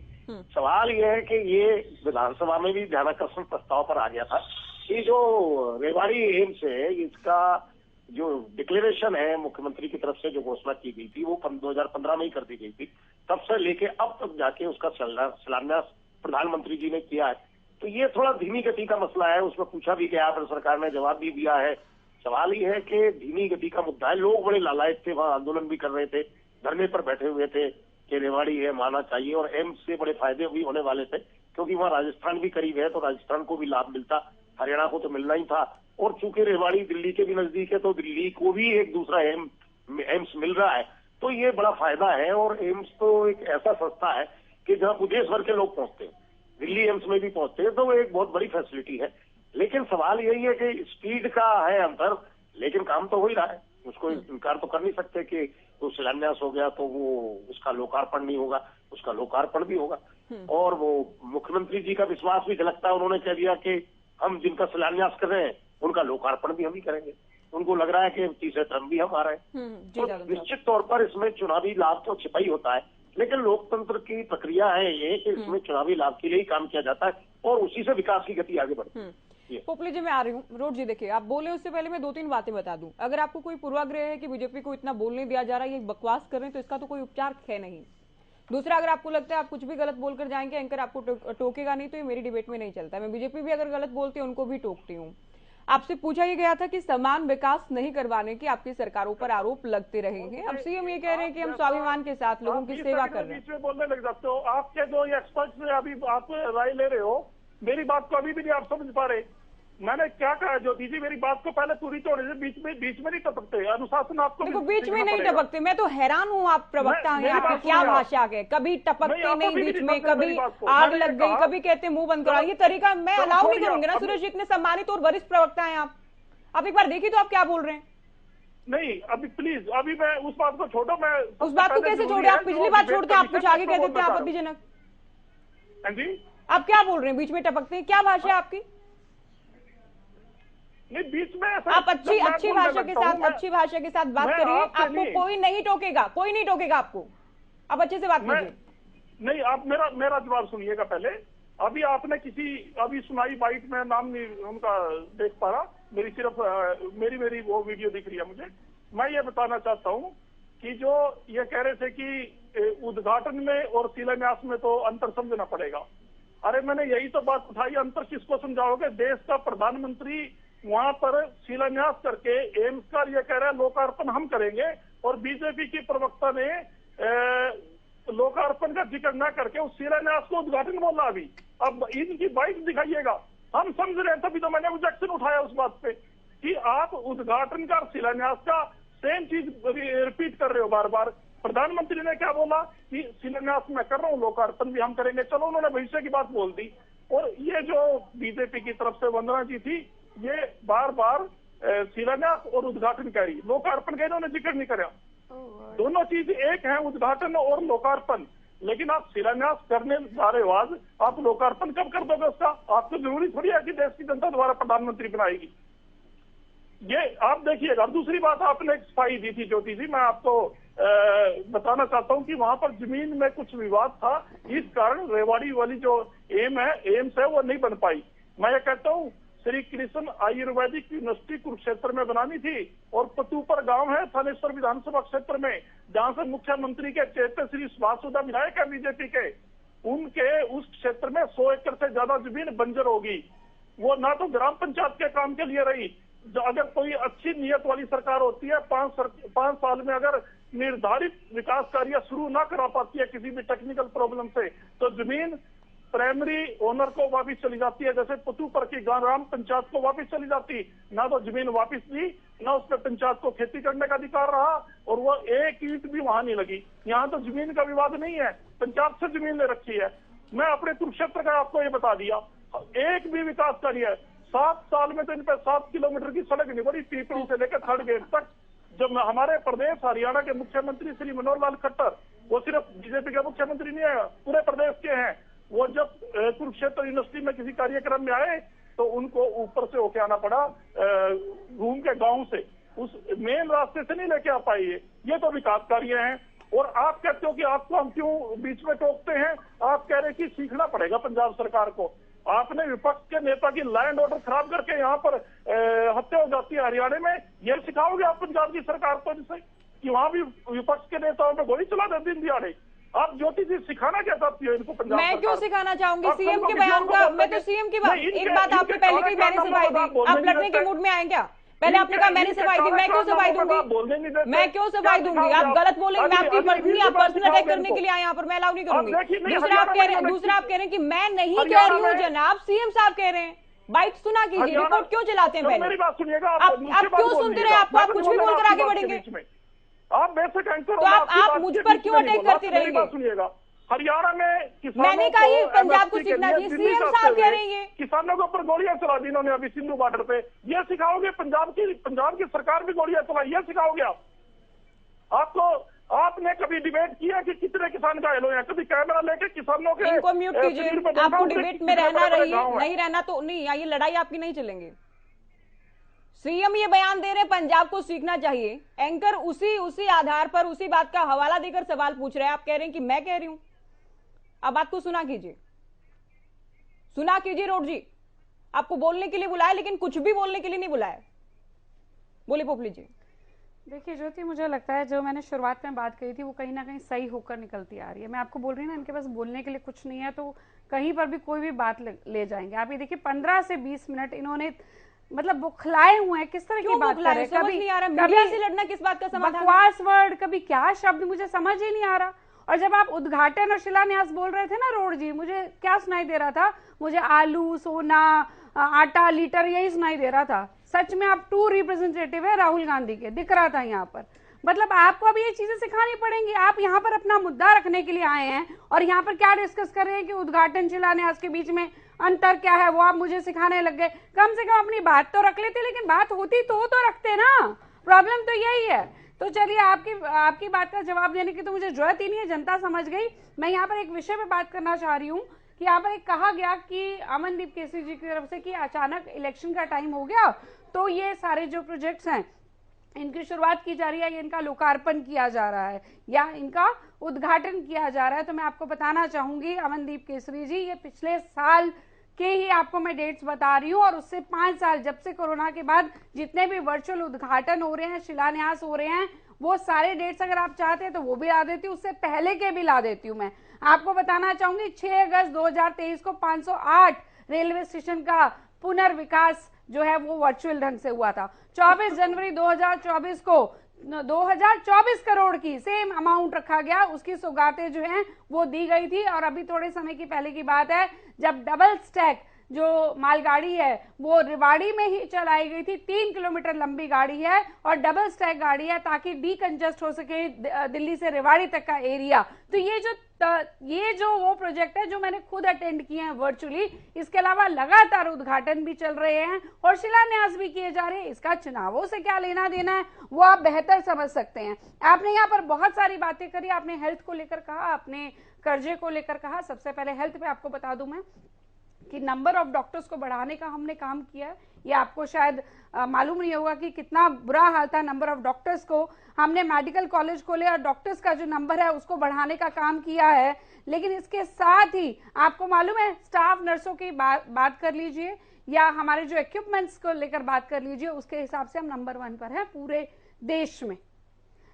H: सवाल यह है कि ये विधानसभा में भी ध्यानाकर्षण प्रस्ताव पर आ गया था कि जो रेवाड़ी एम्स है इसका जो डिक्लेरेशन है मुख्यमंत्री की तरफ से जो घोषणा की गई थी वो 2015 में ही कर दी गई थी। तब से लेके अब तक जाके उसका शिलान्यास प्रधानमंत्री जी ने किया है। तो ये थोड़ा धीमी गति का मसला है। उसमें पूछा भी गया पर सरकार ने जवाब भी दिया है। सवाल ये है कि धीमी गति का मुद्दा है। लोग बड़े लालायित थे, वहां आंदोलन भी कर रहे थे, धरने पर बैठे हुए थे कि रेवाड़ी है माना चाहिए, और एम्स से बड़े फायदे भी होने वाले थे क्योंकि वहां राजस्थान भी करीब है तो राजस्थान को भी लाभ मिलता, हरियाणा को तो मिलना ही था। और चूंकि रेवाड़ी दिल्ली के भी नजदीक है तो दिल्ली को भी एक दूसरा एम्स मिल रहा है, तो ये बड़ा फायदा है। और एम्स तो एक ऐसा संस्था है कि जहां देश भर के लोग पहुंचते हैं। दिल्ली एम्स में भी पहुंचते हैं, तो वो एक बहुत बड़ी फैसिलिटी है। लेकिन सवाल यही है कि स्पीड का है अंतर, लेकिन काम तो हो ही रहा है, उसको इनकार तो कर नहीं सकते कि तो शिलान्यास हो गया तो वो उसका लोकार्पण नहीं होगा, उसका लोकार्पण भी होगा। और वो मुख्यमंत्री जी का विश्वास भी झलकता है, उन्होंने कह दिया कि हम जिनका शिलान्यास कर रहे हैं उनका लोकार्पण भी हम ही करेंगे। उनको लग रहा है कि तीसरे टर्म भी हम आ रहे हैं। तो निश्चित तौर पर इसमें चुनावी लाभ तो छिपा ही होता है, लेकिन लोकतंत्र की प्रक्रिया है ये कि इसमें चुनावी लाभ के लिए ही काम किया जाता है और उसी से विकास की गति आगे बढ़ती है।
A: पोपली जी मैं आ रही हूँ। रोड जी देखिए, आप बोले उससे पहले मैं 2-3 बातें बता दूं। अगर आपको कोई पूर्वाग्रह है कि बीजेपी को इतना बोलने दिया जा रहा है, ये बकवास कर रहे हैं, तो इसका तो कोई उपचार है नहीं। दूसरा, अगर आपको लगता है आप कुछ भी गलत बोलकर जाएंगे, एंकर आपको टोकेगा नहीं, तो ये मेरी डिबेट में नहीं चलता। मैं बीजेपी भी अगर गलत बोलती है उनको भी टोकती हूँ। आपसे पूछा ही गया था कि समान विकास नहीं करवाने की आपकी सरकारों पर आरोप लगते रहेंगे। अब सीएम ये कह रहे हैं कि हम स्वाभिमान के साथ लोगों की सेवा कर रहे हैं।
E: बीच में बोलने लग जाते हो। आपके जो एक्सपर्ट से अभी आप राय ले रहे हो, मेरी बात को अभी भी नहीं आप समझ पा रहे। मैंने क्या कहा ज्योति जी, मेरी बात को पहले पूरी तोड़े से बीच में नहीं टपकते। अनुशासन आपको
A: देखो बीच में नहीं टपकते। मैं तो हैरान हूँ, आप प्रवक्ता हैं, आपकी क्या भाषा है। कभी टपकते नहीं बीच में, कभी आग लग गई, कभी कहते मुंह बंद करा। ये तरीका मैं अलाउ नहीं करूंगी ना। सुरेश जी इतने सम्मानित और वरिष्ठ प्रवक्ता हैं आप एक बार देखिए तो आप क्या बोल रहे हैं।
E: नहीं अभी प्लीज, अभी मैं उस बात को छोड़ो। मैं
A: उस बात को कैसे छोड़े? आप पिछली बात छोड़ के आप कुछ आगे कह देते हैं आपत्तिजनक।
E: हाँ जी,
A: आप क्या बोल रहे हैं? बीच में टपकते हैं, क्या भाषा है आपकी?
E: नहीं बीच में
A: आप अच्छी भाषा के साथ बात करिए। आपको कोई नहीं टोकेगा, कोई नहीं टोकेगा आपको। आप अच्छे से बात कीजिए।
E: नहीं आप मेरा जवाब सुनिएगा पहले। अभी आपने अभी सुनाई बाइट में नाम नहीं उनका देख पा रहा, मेरी वो वीडियो दिख रही है मुझे। मैं ये बताना चाहता हूँ कि जो ये कह रहे थे कि उद्घाटन में और शिलान्यास में तो अंतर समझना पड़ेगा। अरे मैंने यही तो बात उठाई, अंतर किसको समझाओगे? देश का प्रधानमंत्री वहां पर शिलान्यास करके एम्स का ये कह रहा है लोकार्पण हम करेंगे, और बीजेपी की प्रवक्ता ने लोकार्पण का जिक्र न करके उस शिलान्यास को उद्घाटन बोला। अभी अब इनकी बाइट दिखाइएगा, हम समझ रहे हैं। तभी तो मैंने ऑब्जेक्शन उठाया उस बात पे कि आप उद्घाटन का शिलान्यास का सेम चीज रिपीट कर रहे हो बार बार। प्रधानमंत्री ने क्या बोला कि शिलान्यास मैं कर रहा हूँ, लोकार्पण भी हम करेंगे। चलो उन्होंने भविष्य की बात बोल दी। और ये जो बीजेपी की तरफ से वंदना जी थी, ये बार बार शिलान्यास और उद्घाटन करी, लोकार्पण का इन्होंने जिक्र नहीं करा। दोनों चीज एक है, उद्घाटन और लोकार्पण। लेकिन आप शिलान्यास करने जा रहे हो आज, आप लोकार्पण कब कर दोगे उसका? आपको जरूरी थोड़ी है कि देश की जनता द्वारा प्रधानमंत्री बनाएगी। ये आप देखिएगा। दूसरी बात, आपने एक सफाई दी थी ज्योति जी, मैं आपको बताना चाहता हूं कि वहां पर जमीन में कुछ विवाद था, इस कारण रेवाड़ी वाली जो एम्स है वो नहीं बन पाई। मैं ये कहता हूं श्री कृष्ण आयुर्वेदिक यूनिवर्सिटी कुरुक्षेत्र में बनानी थी, और पतूपर गांव है थानेश्वर विधानसभा क्षेत्र में, जहां से मुख्यमंत्री के चेते श्री सुभाष विधायक है बीजेपी के, उनके उस क्षेत्र में 100 एकड़ से ज्यादा जमीन बंजर होगी। वो ना तो ग्राम पंचायत के काम के लिए रही। अगर कोई अच्छी नियत वाली सरकार होती है, 5 साल में अगर निर्धारित विकास कार्य शुरू ना करा पाती है किसी भी टेक्निकल प्रॉब्लम से, तो जमीन प्राइमरी ओनर को वापस चली जाती है। जैसे पतूपर की ग्राम पंचायत को वापस चली जाती, ना तो जमीन वापस दी, ना उस पर पंचायत को खेती करने का अधिकार रहा, और वो एक ईंट भी वहां नहीं लगी। यहाँ तो जमीन का विवाद नहीं है, पंचायत से जमीन ले रखी है। मैं अपने कुरुक्षेत्र का आपको ये बता दिया, एक भी विकास कार्य 7 साल में तो इन पे 7 किलोमीटर की सड़क नहीं बनी, पीपली से लेकर थर्ड गेट तक। जब हमारे प्रदेश हरियाणा के मुख्यमंत्री श्री मनोहर लाल खट्टर, वो सिर्फ बीजेपी के मुख्यमंत्री नहीं है, पूरे प्रदेश के हैं, वो जब कुरुक्षेत्र यूनिवर्सिटी में किसी कार्यक्रम में आए तो उनको ऊपर से होके आना पड़ा, घूम के गांव से, उस मेन रास्ते से नहीं लेके आ पाए। ये तो विकास कार्य हैं। और आप कहते हो कि आपको हम क्यों बीच में टोकते हैं? आप कह रहे हैं कि सीखना पड़ेगा पंजाब सरकार को। आपने विपक्ष के नेता की लैंड ऑर्डर खराब करके यहाँ पर हत्या हो जाती है हरियाणा में, ये सिखाओगे आप पंजाब की सरकार को, जिससे कि वहां भी विपक्ष के नेताओं पे गोली चला दे दिन दिहाड़े? आप ज्योति जी सिखाना क्या चाहती हो इनको पंजाब?
A: मैं क्यों सिखाना चाहूंगी? सीएम के बयान का, मैं तो सीएम की बात, एक बात आपने पहले कही मैंने सफाई दी, आप लड़ने के मूड में आए क्या? पहले आपने कहा मैंने सफाई दी, मैं क्यों सफाई दूंगी? मैं क्यों सफाई दूंगी? आप गलत बोलेंगे, मैं आपकी पत्नी, आप पर्सनल अटैक करने के लिए आए यहाँ पर, मैं अलाउ नहीं करूंगी। दूसरा आप कह रहे हैं कि मैं नहीं कह रही हूँ जनाब, सीएम साहब कह रहे हैं। बाइट सुना कीजिए, रिपोर्ट क्यों चलाते हैं? पहले
E: मेरी बात सुनिएगा,
A: आप क्यों सुनते रहे? आपको आप कुछ भी बोलकर आगे बढ़ेंगे?
E: आप बेशक एंकर,
A: तो आप मुझ पर क्यों अटैक करते रहेंगे?
E: सुनिएगा, हरियाणा में किसानों
A: मैंने कहा ये पंजाब को
E: MSP के
A: सीखना
E: लिए
A: चाहिए,
E: दिल्ली
A: सीएम
E: जाते
A: साहब कह
E: हुए
A: रहे हैं ये।
E: किसानों के ऊपर गोलियां चला दी इन्होंने अभी सिंधु बॉर्डर पे। ये सिखाओगे? पंजाब की सरकार भी गोलियां चलाई, ये सिखाओगे आप? आपने कभी डिबेट किया कि कितने किसान घायल हुए हैं? कभी कैमरा लेके किसानों के
A: इनको म्यूट कीजिए।
E: शरीर पे देखा
A: आपको
E: उनके
A: डिबेट में
E: कितने
A: रहना
E: बड़े-बड़े
A: रही,
E: गाँव हैं।
A: नहीं रहना तो नहीं, ये लड़ाई आपकी नहीं चलेंगे। सीएम ये बयान दे रहे पंजाब को सीखना चाहिए, एंकर उसी आधार पर उसी बात का हवाला देकर सवाल पूछ रहे हैं। आप कह रहे हैं कि मैं कह रही हूं। अब बात को सुना कीजिए रोड जी। आपको बोलने के लिए बुलाया, लेकिन कुछ भी बोलने के लिए नहीं बुलाया। बोले पोपली जी।
D: देखिए ज्योति, मुझे लगता है जो मैंने शुरुआत में बात कही थी वो कहीं ना कहीं सही होकर निकलती आ रही है। मैं आपको बोल रही हूँ ना, इनके पास बोलने के लिए कुछ नहीं है, तो कहीं पर भी कोई भी बात ले जाएंगे। आप ये देखिए 15 से 20 मिनट इन्होंने मतलब बुखलाए हुए हैं। किस तरह की बात कर रहे हैं?
A: कभी नहीं आ रहा, मीडिया से लड़ना किस बात का समाधान?
D: बकवास वर्ड, कभी क्या शब्द, मुझे समझ ही नहीं आ रहा। और जब आप उद्घाटन और शिलान्यास बोल रहे थे ना रोड जी, मुझे क्या सुनाई दे रहा था? मुझे आलू, सोना, आटा, लीटर, यही सुनाई दे रहा था। सच में आप टू रिप्रेजेंटेटिव है राहुल गांधी के, दिख रहा था यहाँ पर। मतलब आपको अब ये चीजें सिखानी पड़ेंगी। आप यहाँ पर अपना मुद्दा रखने के लिए आए हैं और यहाँ पर क्या डिस्कस कर रहे हैं कि उद्घाटन शिलान्यास के बीच में अंतर क्या है, वो आप मुझे सिखाने लग गए। कम से कम अपनी बात तो रख लेते, लेकिन बात होती तो रखते ना। प्रॉब्लम तो यही है। तो चलिए, आपकी बात का जवाब देने की तो मुझे जरूरत ही नहीं है, जनता समझ गई। मैं यहाँ पर एक विषय पे बात करना चाह रही हूँ कि यहाँ पर एक कहा गया कि अमनदीप केसरी जी की तरफ से कि अचानक इलेक्शन का टाइम हो गया तो ये सारे जो प्रोजेक्ट्स हैं इनकी शुरुआत की जा रही है, इनका लोकार्पण किया जा रहा है या इनका उद्घाटन किया जा रहा है। तो मैं आपको बताना चाहूंगी अमनदीप केसरी जी, ये पिछले साल के ही आपको मैं डेट्स बता रही हूँ, और उससे 5 साल जब से कोरोना के बाद जितने भी वर्चुअल उद्घाटन हो रहे हैं, शिलान्यास हो रहे हैं, वो सारे डेट्स अगर आप चाहते हैं तो वो भी ला देती हूँ, उससे पहले के भी ला देती हूँ। मैं आपको बताना चाहूंगी 6 अगस्त 2023 को 508 रेलवे स्टेशन का पुनर्विकास जो है वो वर्चुअल ढंग से हुआ था। 24 जनवरी 2024 को 2024 करोड़ की सेम अमाउंट रखा गया, उसकी सौगातें जो हैं वो दी गई थी। और अभी थोड़े समय की पहले की बात है जब डबल स्टैक जो मालगाड़ी है वो रेवाड़ी में ही चलाई गई थी। 3 किलोमीटर लंबी गाड़ी है और डबल स्टैक गाड़ी है ताकि डीकंजस्ट हो सके दिल्ली से रेवाड़ी तक का एरिया। तो ये जो वो प्रोजेक्ट है जो मैंने खुद अटेंड किए हैं वर्चुअली, इसके अलावा लगातार उद्घाटन भी चल रहे हैं और शिलान्यास भी किए जा रहे हैं। इसका चुनावों से क्या लेना देना है वो आप बेहतर समझ सकते हैं। आपने यहाँ पर बहुत सारी बातें करी, आपने हेल्थ को लेकर कहा, आपने कर्जे को लेकर कहा। सबसे पहले हेल्थ पे आपको बता दूं मैं कि नंबर ऑफ डॉक्टर्स को बढ़ाने का हमने काम किया है। ये आपको शायद मालूम नहीं होगा कि कितना बुरा हाल था नंबर ऑफ डॉक्टर्स को। हमने मेडिकल कॉलेज खोले और डॉक्टर्स का जो नंबर है उसको बढ़ाने का काम किया है। लेकिन इसके साथ ही आपको मालूम है स्टाफ नर्सों की बात कर लीजिए या हमारे जो इक्विपमेंट्स को लेकर बात कर लीजिए, उसके हिसाब से हम नंबर 1 पर है पूरे देश में।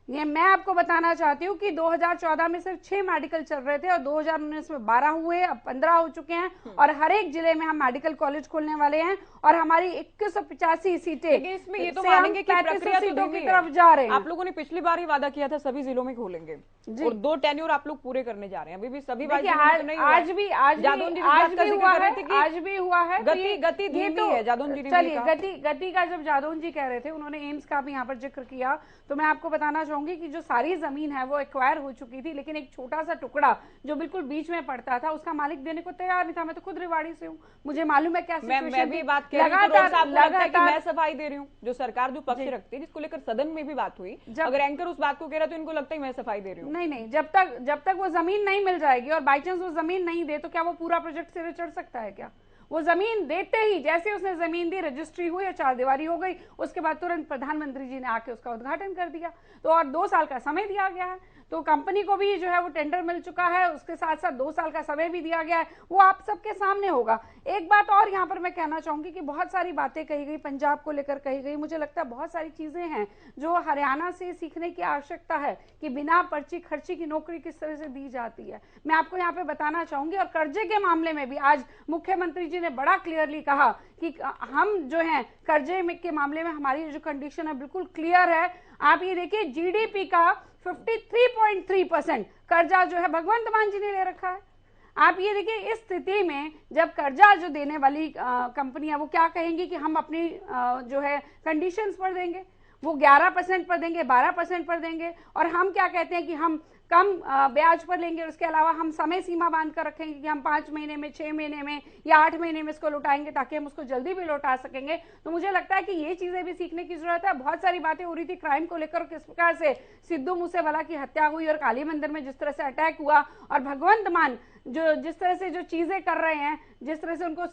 D: ये मैं आपको बताना चाहती हूँ कि 2014 में सिर्फ 6 मेडिकल चल रहे थे और 2019 में 12 हुए, अब 15 हो चुके हैं और हर एक जिले में हम मेडिकल कॉलेज खोलने वाले हैं और हमारी 2185 सीटें,
A: इसमें ये तो मानेंगे कि प्रक्रिया
D: सीटों की तरफ जा रहे हैं।
A: आप लोगों ने पिछली बार ही वादा किया था सभी जिलों में खोलेंगे और 2 टेन्योर आप लोग पूरे करने जा रहे हैं। अभी भी सभी
D: आज भी हुआ है।
A: गति धीमी है जादौन जी।
D: चलिए गति का जब जादौन जी कह रहे थे, उन्होंने एम्स का भी यहाँ पर जिक्र किया, तो मैं आपको बताना चाहूंगी कि जो सारी जमीन है वो एक्वायर हो चुकी थी, लेकिन एक छोटा सा टुकड़ा जो बिल्कुल बीच में पड़ता था उसका मालिक देने को तैयार नहीं था। मैं तो खुद रेवाड़ी से हूँ, मुझे मालूम है क्या सिचुएशन।
A: मैं भी बात कर रही हूँ कि मैं सफाई दे रही हूँ। जो सरकार जो पक्ष रखती है, जिसको लेकर सदन में भी बात हुई, अगर एंकर उस बात को कह रहा है तो इनको लगता है मैं सफाई दे रही हूँ।
D: नहीं, जब तक वो जमीन नहीं मिल जाएगी और बाई चांस वो जमीन नहीं दे तो क्या वो पूरा प्रोजेक्ट सिरे चढ़ सकता है क्या? वो जमीन देते ही जैसे उसने जमीन दी, रजिस्ट्री हुई और 4 दीवारी हो गई, उसके बाद तुरंत प्रधानमंत्री जी ने आके उसका उद्घाटन कर दिया। तो और 2 साल का समय दिया गया है, तो कंपनी को भी जो है वो टेंडर मिल चुका है, उसके साथ साथ 2 साल का समय भी दिया गया है, वो आप सबके सामने होगा। एक बात और यहाँ पर मैं कहना चाहूंगी कि बहुत सारी बातें कही गई, पंजाब को लेकर कही गई। मुझे लगता है बहुत सारी चीजें हैं जो हरियाणा से सीखने की आवश्यकता है कि बिना पर्ची खर्ची की नौकरी किस तरह से दी जाती है। मैं आपको यहाँ पे बताना चाहूंगी। और कर्जे के मामले में भी आज मुख्यमंत्री जी ने बड़ा क्लियरली कहा कि हम जो है कर्जे के मामले में हमारी जो कंडीशन है बिल्कुल क्लियर है। आप ये देखिए जीडीपी का 53.3% कर्जा जो है भगवंत मान जी ने ले रखा है। आप ये देखिए इस स्थिति में जब कर्जा जो देने वाली कंपनियां वो क्या कहेंगी कि हम अपनी जो है कंडीशंस पर देंगे। वो 11% पर देंगे, 12% पर देंगे, और हम क्या कहते हैं कि हम कम ब्याज पर लेंगे। उसके अलावा हम समय सीमा बांध कर रखेंगे कि हम 5 महीने में, 6 महीने में या 8 महीने में इसको लौटाएंगे, ताकि हम उसको जल्दी भी लौटा सकेंगे। तो मुझे लगता है कि ये चीजें भी सीखने की जरूरत है। बहुत सारी बातें हो रही थी क्राइम को लेकर, किस प्रकार से सिद्धू मूसेवाला की हत्या हुई और काली मंदिर में जिस तरह से अटैक हुआ, और भगवंत मान जो जिस तरह से जो चीजें कर रहे हैं, जिस तरह से उनको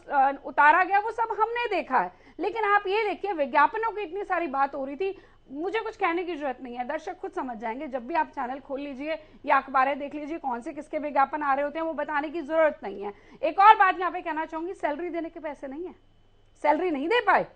D: उतारा गया, वो सब हमने देखा है। लेकिन आप ये देखिए, विज्ञापनों की इतनी सारी बात हो रही थी, मुझे कुछ कहने की जरूरत नहीं है, दर्शक खुद समझ जाएंगे। जब भी आप चैनल खोल लीजिए या अखबारें देख लीजिए, कौन से किसके विज्ञापन आ रहे होते हैं, वो बताने की जरूरत नहीं है। एक और बात यहाँ पे कहना चाहूंगी, सैलरी देने के पैसे नहीं है, सैलरी नहीं दे पाए,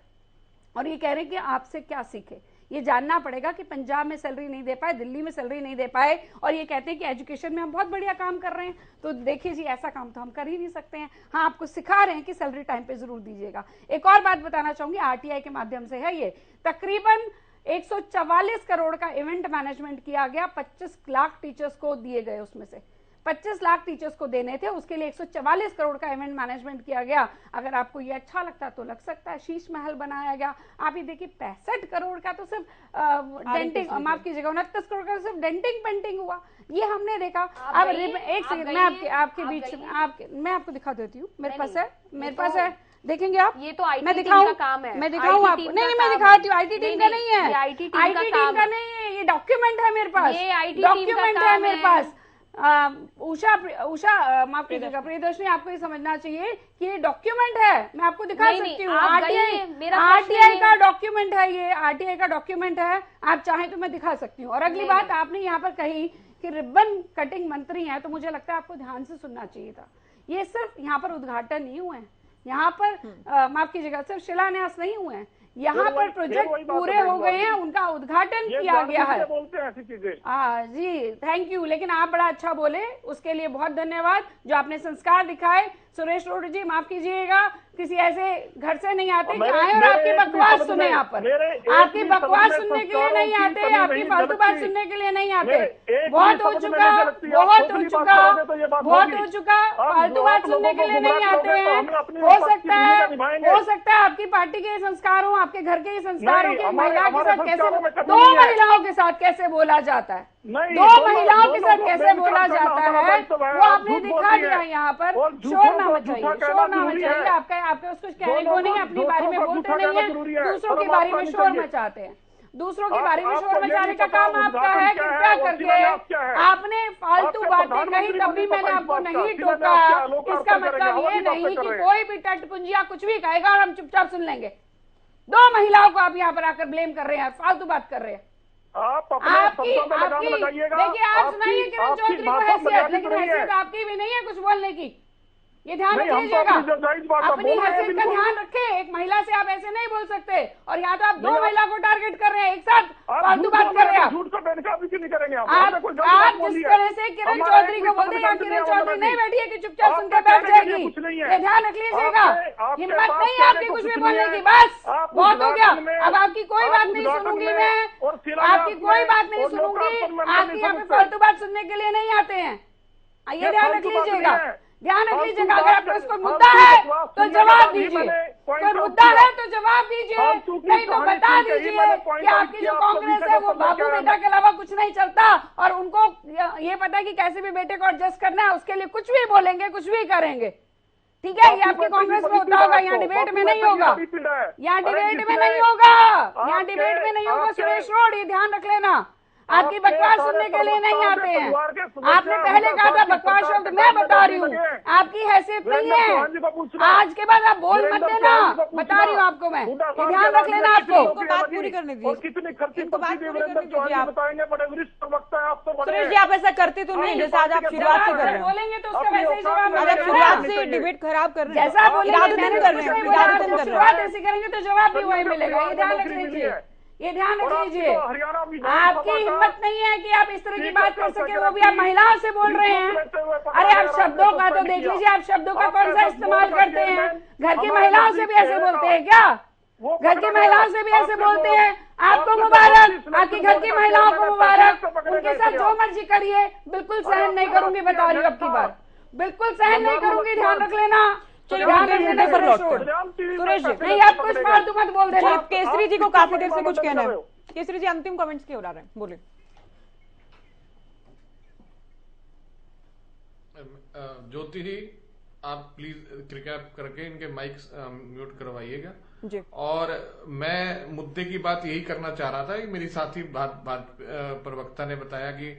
D: और ये कह रहे हैं कि आपसे क्या सीखे। ये जानना पड़ेगा कि पंजाब में सैलरी नहीं दे पाए, दिल्ली में सैलरी नहीं दे पाए, और ये कहते हैं कि एजुकेशन में हम बहुत बढ़िया काम कर रहे हैं। तो देखिए जी, ऐसा काम तो हम कर ही नहीं सकते हैं। हाँ, आपको सिखा रहे हैं कि सैलरी टाइम पे जरूर दीजिएगा। एक और बात बताना चाहूंगी, आरटीआई के माध्यम से है ये, तकरीबन 144 करोड़ का इवेंट मैनेजमेंट किया गया। 25 लाख टीचर्स को दिए गए, उसमें से 25 लाख टीचर्स को देने थे, उसके लिए 144 करोड़ का इवेंट मैनेजमेंट किया गया। अगर आपको ये अच्छा लगता तो लग सकता है। शीश महल बनाया गया। आप ये देखिए, 65 करोड़ का तो सिर्फ डेंटिंग, माफ कीजिएगा, 29 करोड़ का सिर्फ डेंटिंग पेंटिंग हुआ, ये हमने देखा। अब एक सेकंड, मैं आपके बीच में मैं आपको दिखा देती हूँ, मेरे पास है, देखेंगे आप?
G: ये तो आईटी
D: मैं
G: टीम
D: दिखाऊं
G: का काम है,
D: मैं दिखाऊं आपको? नहीं, मैं दिखाती हूँ। आईटी टीम का नहीं है,
G: आईटी टीम
D: का नहीं है, ये डॉक्यूमेंट है मेरे पास,
G: ये आईटी
D: डॉक्यूमेंट है मेरे पास। उषा माफ कीजिएगा, प्रियदर्शनी, आपको ये समझना चाहिए कि ये डॉक्यूमेंट है, मैं आपको दिखा सकती हूँ। आरटीआई का डॉक्यूमेंट है, ये आरटीआई का डॉक्यूमेंट है, आप चाहें तो मैं दिखा सकती हूँ। और अगली बात, आपने यहाँ पर कही कि रिबन कटिंग मंत्री है, तो मुझे लगता है आपको ध्यान से सुनना चाहिए था। ये सिर्फ यहाँ पर उद्घाटन नहीं हुए हैं, यहाँ पर माफ कीजिएगा, सिर्फ शिलान्यास नहीं हुए हैं, यहाँ पर प्रोजेक्ट पूरे हो गए हैं, उनका उद्घाटन किया गया है।
E: बोलते हैं ऐसी चीजें।
D: जी, थैंक यू। लेकिन आप बड़ा अच्छा बोले, उसके लिए बहुत धन्यवाद। जो आपने संस्कार दिखाए, सुरेश रोड जी, माफ कीजिएगा, किसी ऐसे घर से नहीं आते कि आए और आपकी बकवास सुने। यहाँ पर आपकी बकवास सुनने के लिए नहीं आते, आपकी फालतू बात सुनने के लिए नहीं आते। बहुत हो चुका, बहुत हो चुका, बहुत हो चुका, फालतू बात सुनने के लिए नहीं आते हैं। हो सकता है आपकी पार्टी के संस्कार हो, आपके घर के संस्कार हो कि महिला के साथ कैसे, 2 महिलाओं के साथ कैसे बोला जाता है, 2 महिलाओं के साथ कैसे बोला जाता है, वो आपने दिखा दिया यहाँ पर। शोर ना मचाइए, शोर ना मचाइए। आपके उसको कहने को नहीं, अपनी बारे में बोलते नहीं है, दूसरों के बारे में शोर मचाते हैं। दूसरों के बारे में शोर मचाने का काम आपका है। कृपया करके, आपने फालतू बातें कही तब भी मैंने आपको नहीं टोका। इसका मतलब ये नहीं कि कोई भी टटपुंजिया कुछ भी कहेगा और हम चुपचाप सुन लेंगे। 2 महिलाओं को आप यहाँ पर आकर ब्लेम कर रहे हैं, फालतू बात कर रहे हैं। आपकी देखिए, आप सुनाइए किरण चौधरी को हैसियत, लेकिन हैसियत आपकी भी नहीं है कुछ बोलने की, ये ध्यान रखिएगा। अपनी हैसियत का ध्यान रखें, एक महिला से आप ऐसे नहीं बोल सकते। और यहाँ तो आप 2 महिला को टारगेट कर रहे हैं, एक साथ फालतू बात कर रहे हैं। आप जिस तरह से किरण चौधरी को बोलते हैं, किरण चौधरी नहीं बैठी है कि चुपचाप सुनकर बैठ जाएगी, ये ध्यान रख लीजिएगा। हिम्मत नहीं है आपकी कुछ भी बोलने की, बस बहुत हो गया। अब आपकी कोई बात नहीं सुनूंगी मैं, आपकी कोई बात नहीं सुनूंगी। आपकी यहाँ पे फालतू बात सुनने के लिए नहीं आते हैं, ये ध्यान रख लीजिएगा, ध्यान रख लीजिएगा। अगर आपका कोई मुद्दा है तो जवाब दीजिए, कोई मुद्दा है तो जवाब दीजिए, नहीं तो बता दीजिए कि आपकी जो कांग्रेस है वो बाबू बेटा के अलावा कुछ नहीं चलता, और उनको ये पता है कि कैसे भी बेटे को एडजस्ट करना है, उसके लिए कुछ भी बोलेंगे, कुछ भी करेंगे। ठीक है, ये आपकी कांग्रेस में होता होगा, यहाँ डिबेट में नहीं होगा, यहाँ डिबेट में नहीं होगा, यहाँ डिबेट में नहीं होगा। सुरेश रोड, ये ध्यान रख लेना, आपकी बकवास सुनने के लिए नहीं आते हैं। आपने पहले कहा था बकवास शब्द, मैं बता रही हूँ, आपकी हैसियत नहीं है। आज के बाद आप बोल मत देना, बता रही हूँ आपको मैं, ये ध्यान रख लेना। आपको
A: बात पूरी करने दीजिए,
E: कितनी खर्ची बताएंगे, बड़े वरिष्ठ वक्ता है आप तो।
A: सुरेश जी, आप ऐसा करते तो नहीं, जैसे आज आप शुरुआत से कर रहे हैं,
D: बोलेंगे तो उसका वैसे ही जवाब,
A: आप शुरुआत से डिबेट खराब कर रहे हैं,
D: जैसा बोलेंगे
A: शुरुआत
D: ऐसे करेंगे तो जवाब भी वही मिलेगा, ये ध्यान रख लीजिए, ये ध्यान रख लीजिए। आपकी हिम्मत नहीं है कि आप इस तरह की बात कर सके, वो भी आप महिलाओं से बोल रहे हैं। अरे आप शब्दों का तो देख लीजिए, आप शब्दों का कौन सा इस्तेमाल करते हैं? घर की महिलाओं से भी ऐसे बोलते हैं क्या? घर की महिलाओं से भी ऐसे बोलते हैं? आपको मुबारक, आपकी घर की महिलाओं को मुबारक, उनके साथ जो मर्जी करिए, बिल्कुल सहन नहीं करूंगी, बता रही हूँ अब की बार, बिल्कुल सहन नहीं करूंगी, ध्यान रख लेना। सुरेश जी,
A: नहीं
D: आप कुछ फालतू मत बोल देना।
A: केसरी जी को काफी देर से कुछ कहना है, केसरी जी अंतिम कमेंट्स क्यों उड़ा रहे हैं, बोलिए।
F: ज्योति जी आप प्लीज कृपया करके इनके माइक म्यूट करवाइएगा
A: जी।
F: और मैं मुद्दे की बात यही करना चाह रहा था कि मेरी साथी प्रवक्ता ने बताया कि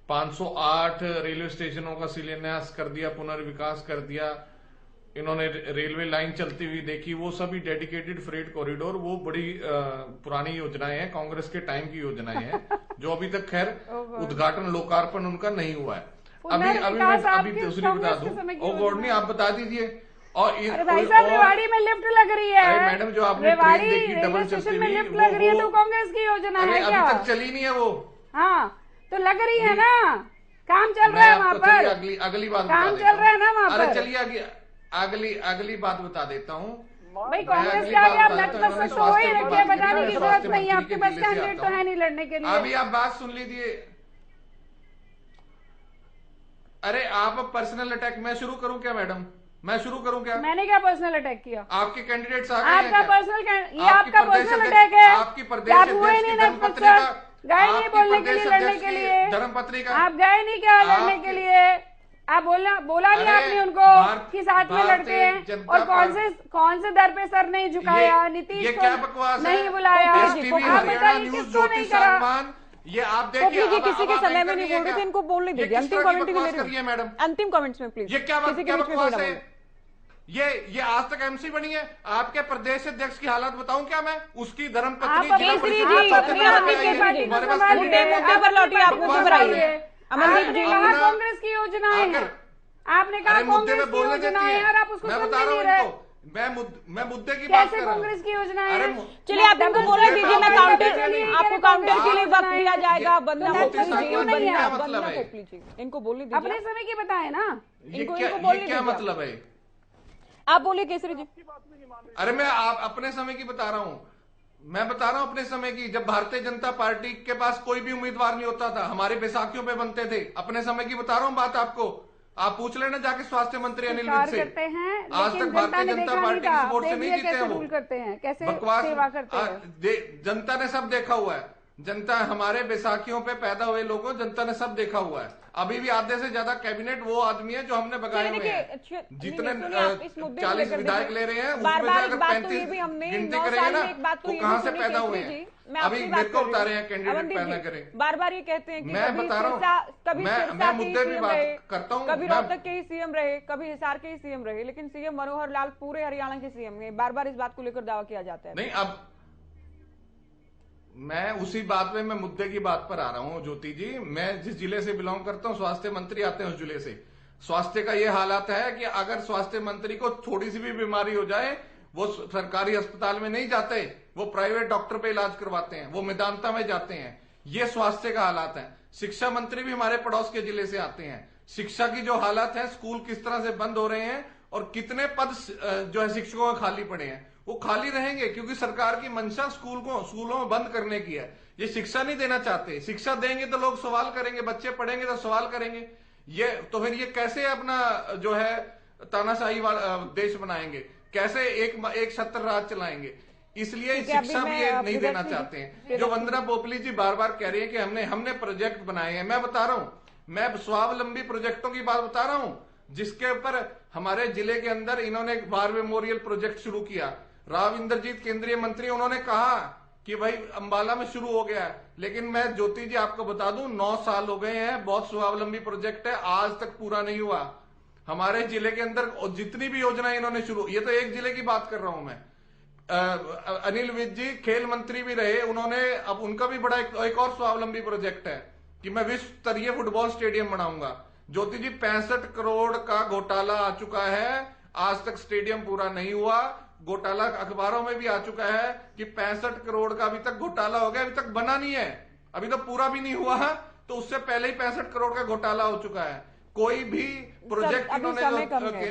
F: 508 रेलवे स्टेशनों का शिलान्यास कर दिया, पुनर्विकास कर दिया, इन्होंने रेलवे लाइन चलती हुई देखी, वो सभी डेडिकेटेड फ्रेट कॉरिडोर, वो बड़ी पुरानी योजनाएं हैं, कांग्रेस के टाइम की योजनाएं हैं जो अभी तक खैर उद्घाटन लोकार्पण उनका नहीं हुआ है। अभी दूसरी बता दूं, ओ गॉड नहीं, आप बता दीजिए। और
D: भाई साहब रेवाड़ी में लिफ्ट लग रही है।
F: अरे मैडम जो आपने ट्रेन देखी डबल चलती हुई,
D: लिफ्ट लग रही है तो कांग्रेस की योजना है क्या?
F: अभी तक चली नहीं है वो।
D: हाँ तो लग रही है ना, काम चल रहा है वहाँ पर।
F: अगली बात
D: काम चल रहा है ना वहाँ पर।
F: अरे चलिए अगली बात बता देता हूँ।
D: भाई कांग्रेस के आगे आप नतमस्तक तो वही रखिए, बताने की जरूरत नहीं है, आपके पास कैंडिडेट तो है नहीं लड़ने के लिए।
F: अभी आप बात सुन लीजिए। अरे आप पर्सनल अटैक मैं शुरू करूं क्या मैडम? मैं शुरू करूं क्या?
D: मैंने क्या पर्सनल अटैक किया?
F: आपके कैंडिडेट्स आ गए हैं
D: आपका पर्सनल, ये आपका पर्सनल अटैक है।
F: आपकी प्रदेश अध्यक्ष की धर्मपत्नी का
D: गए नहीं बोलने के लिए, लड़ने के लिए
F: धर्मपत्नी का
D: आप गए नहीं क्या लड़ने के लिए? आप बोला नहीं आपने उनको कि साथ में लड़ते हैं? और कौन से दर पे सर नहीं झुकाया? नीतीश को नहीं बुलाया? आप बताइए किसको नहीं करा?
F: ये आप देखिए
A: जी किसी के समय में नहीं बोल रहे थे, इनको बोलने दीजिए। अंतिम कमेंट भी ले रही है
F: मैडम,
A: अंतिम कमेंट्स में प्लीज।
F: ये क्या बकवास है? ये आज तक एमसी बनी है। आपके प्रदेश अध्यक्ष की हालत बताऊं क्या मैं? उसकी धर्मपत्नी
D: कांग्रेस की योजनाएं हैं, आपने कहा कांग्रेस की योजनाएं हैं और आप उसको सुन नहीं रहे।
F: मैं मुद्दे की बात कर रहा हूं।
D: कांग्रेस की योजनाएं हैं?
A: चलिए आप इनको बोलने दीजिए, मैं आपको काउंटर के लिए वक्त दिया जाएगा। बंदा खोपली जी, इनको बोलने दीजिए।
D: अपने समय की बताए ना,
A: इनको बोलने
F: क्या मतलब है?
A: आप बोलिए केसरी जी।
F: अरे मैं आप अपने समय की बता रहा हूं, मैं बता रहा हूं अपने समय की, जब भारतीय जनता पार्टी के पास कोई भी उम्मीदवार नहीं होता था, हमारे बैसाखियों पे बनते थे। अपने समय की बता रहा हूं बात आपको, आप पूछ लेना जाके स्वास्थ्य मंत्री अनिल विज से। आज तक भारतीय जनता पार्टी की सपोर्ट से नहीं जीते हैं वो। बकवास, जनता ने सब देखा हुआ है। जनता हमारे बैसाखियों पे पैदा हुए लोगों, जनता ने सब देखा हुआ है। अभी भी आधे से ज्यादा कैबिनेट वो आदमी है जो हमने बगाए हुए हैं। जितने 40 विधायक ले रहे हैं उसमें से अगर 35 गिनती करेंगे ना तो कहाँ से पैदा हुए हैं? अभी मेरे को बता रहे हैं कैंडिडेट पैदा करें।
A: बार बार ये कहते हैं कि
F: मैं बता रहा हूँ,
A: कभी
F: मैं मुद्दे भी बात करता हूँ,
A: कभी रोहतक के ही सीएम रहे, कभी हिसार के ही सीएम रहे, लेकिन सीएम मनोहर लाल पूरे हरियाणा के सीएम है। बार बार इस बात को लेकर दावा किया जाता है।
F: नहीं, अब मैं उसी बात में मैं मुद्दे की बात पर आ रहा हूं ज्योति जी। मैं जिस जिले से बिलोंग करता हूं, स्वास्थ्य मंत्री आते हैं उस जिले से। स्वास्थ्य का ये हालात है कि अगर स्वास्थ्य मंत्री को थोड़ी सी भी बीमारी हो जाए, वो सरकारी अस्पताल में नहीं जाते, वो प्राइवेट डॉक्टर पे इलाज करवाते हैं, वो मेदांता में जाते हैं। ये स्वास्थ्य का हालात है। शिक्षा मंत्री भी हमारे पड़ोस के जिले से आते हैं। शिक्षा की जो हालत है, स्कूल किस तरह से बंद हो रहे हैं और कितने पद जो है शिक्षकों में खाली पड़े हैं, वो खाली रहेंगे क्योंकि सरकार की मंशा स्कूलों में बंद करने की है। ये शिक्षा नहीं देना चाहते। शिक्षा देंगे तो लोग सवाल करेंगे, बच्चे पढ़ेंगे तो सवाल करेंगे। ये तो फिर ये कैसे अपना जो है तानाशाही वाला देश बनाएंगे? कैसे एक छत्र राज चलाएंगे? इसलिए शिक्षा भी ये नहीं देना चाहते हैं। जो वंदना पोपली जी बार बार कह रही है कि हमने प्रोजेक्ट बनाए हैं, मैं बता रहा हूं, मैं स्वावलंबी प्रोजेक्टों की बात बता रहा हूं, जिसके ऊपर हमारे जिले के अंदर इन्होंने एक वार मेमोरियल प्रोजेक्ट शुरू किया। राव इंद्रजीत केंद्रीय मंत्री, उन्होंने कहा कि भाई अंबाला में शुरू हो गया है, लेकिन मैं ज्योति जी आपको बता दूं 9 साल हो गए हैं, बहुत स्वावलंबी प्रोजेक्ट है, आज तक पूरा नहीं हुआ। हमारे जिले के अंदर जितनी भी योजनाएं इन्होंने शुरू, ये तो एक जिले की बात कर रहा हूं मैं। अनिल विज जी खेल मंत्री भी रहे, उन्होंने अब उनका भी बड़ा एक और स्वावलंबी प्रोजेक्ट है कि मैं विश्व स्तरीय फुटबॉल स्टेडियम बनाऊंगा। ज्योति जी 65 करोड़ का घोटाला आ चुका है, आज तक स्टेडियम पूरा नहीं हुआ। घोटाला अखबारों में भी आ चुका है कि 65 करोड़ का अभी तक घोटाला हो गया, अभी तक बना नहीं है, अभी तो पूरा भी नहीं हुआ, तो उससे पहले ही 65 करोड़ का घोटाला हो चुका है। कोई भी प्रोजेक्ट इन्होंने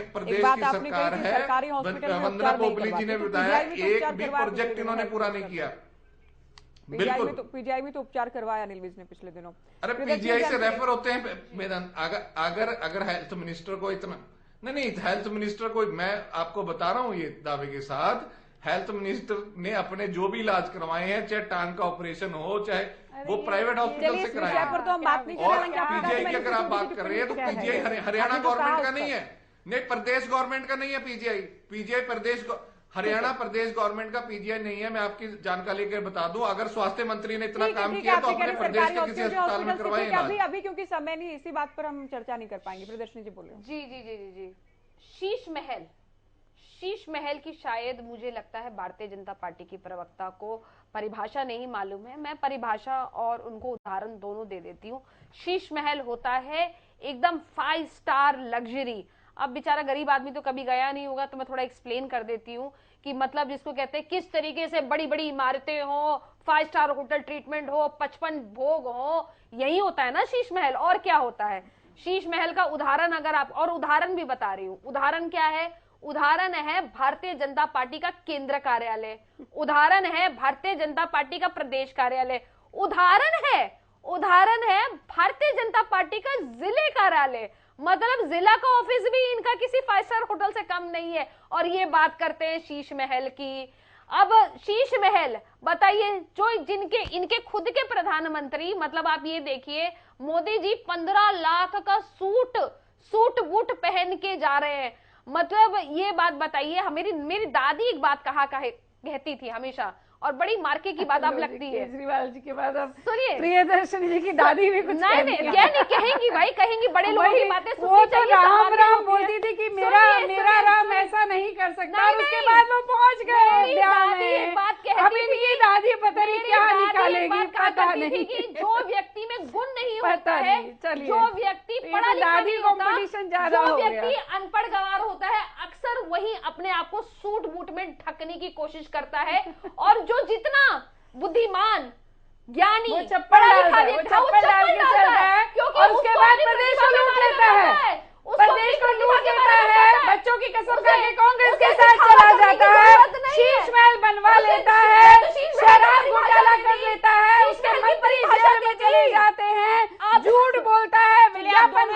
F: प्रदेश की सरकार है, वंदना पोपली जी ने बताया, एक भी प्रोजेक्ट इन्होंने पूरा नहीं किया। बिल्कुल,
A: पीजीआई में तो उपचार करवाया अनिल विज ने पिछले दिनों।
F: अरे पीजीआई से रेफर होते हैं मैदान। अगर हेल्थ मिनिस्टर को इतना नहीं, हेल्थ मिनिस्टर को मैं आपको बता रहा हूं ये दावे के साथ, हेल्थ मिनिस्टर ने अपने जो भी इलाज करवाए हैं, चाहे टांग का ऑपरेशन हो, चाहे वो प्राइवेट हॉस्पिटल से कराए
A: पर तो हम बात नहीं कर
F: और
A: रहे हैं।
F: पीजीआई की अगर आप बात कर रहे हैं तो पीजीआई हरियाणा गवर्नमेंट का नहीं है, नहीं प्रदेश गवर्नमेंट का नहीं है। पीजीआई प्रदेश हरियाणा प्रदेश गवर्नमेंट का पीजीआई नहीं है। मैं आपकी जानकारी लेकर बता दूं, अगर स्वास्थ्य मंत्री ने इतना काम किया तो अपने प्रदेश के किसी अस्पताल में करवाए इलाज।
A: अभी क्योंकि समय नहीं, इसी बात पर हम चर्चा नहीं कर पाएंगे। प्रदर्शनी जी बोले।
G: जी। शीश महल की शायद मुझे लगता है भारतीय जनता पार्टी की प्रवक्ता को परिभाषा नहीं मालूम है। मैं परिभाषा और उनको उदाहरण दोनों दे देती हूँ। शीश महल होता है एकदम 5 स्टार लग्जरी। अब बेचारा गरीब आदमी तो कभी गया नहीं होगा, तो मैं थोड़ा एक्सप्लेन कर देती हूँ कि मतलब जिसको कहते हैं किस तरीके से बड़ी बड़ी इमारतें हो, 5 स्टार होटल ट्रीटमेंट हो, 55 भोग हो, यही होता है ना शीश महल। और क्या होता है शीश महल का उदाहरण? अगर आप, और उदाहरण भी बता रही हूँ, उदाहरण क्या है? उदाहरण है भारतीय जनता पार्टी का केंद्र कार्यालय, उदाहरण है भारतीय जनता पार्टी का प्रदेश कार्यालय, उदाहरण है भारतीय जनता पार्टी का जिले कार्यालय। मतलब जिला का ऑफिस भी इनका किसी 5 स्टार होटल से कम नहीं है। और ये बात करते हैं शीश महल की। अब शीश महल बताइए, जो इनके खुद के प्रधानमंत्री, मतलब आप ये देखिए मोदी जी 15 लाख का सूट बूट पहन के जा रहे हैं। मतलब ये बात बताइए, मेरी दादी एक बात कहती थी हमेशा, और बड़ी मार्के की बात अब लगती है।
D: केजरीवाल जी के बाद अब
G: सुनिए,
D: प्रियदर्शनी जी की दादी भी कुछ
G: नहीं कहेंगी भाई, कहेंगी बड़े लोगों की बातें
D: वो तो राम बोलती थी कि मेरा राम ऐसा नहीं कर सकता, और उसके बाद वो पहुंच गए अयोध्या में। अब इनकी दादी पता नहीं क्या निकालेगी, पता नहीं।
G: जो व्यक्ति में गुण नहीं होता है, जो व्यक्ति पढ़ा लिखा नहीं होता, जो व्यक्ति अनपढ़ गंवार होता है, अक्सर वही अपने आप को सूट बूट में ढकने की कोशिश करता है। और जो जितना बुद्धिमान ज्ञानी
D: चप्पल डाल के चल रहा है, और उसके बाद प्रदेश को लूट लेता है, बच्चों की कसम खा के कांग्रेस के साथ चला जाता है, शीश महल बनवा लेता है, शराब घोटाला कर लेता है, उसके मंत्री जेल में चले जाते हैं, झूठ बोलता है, विज्ञापन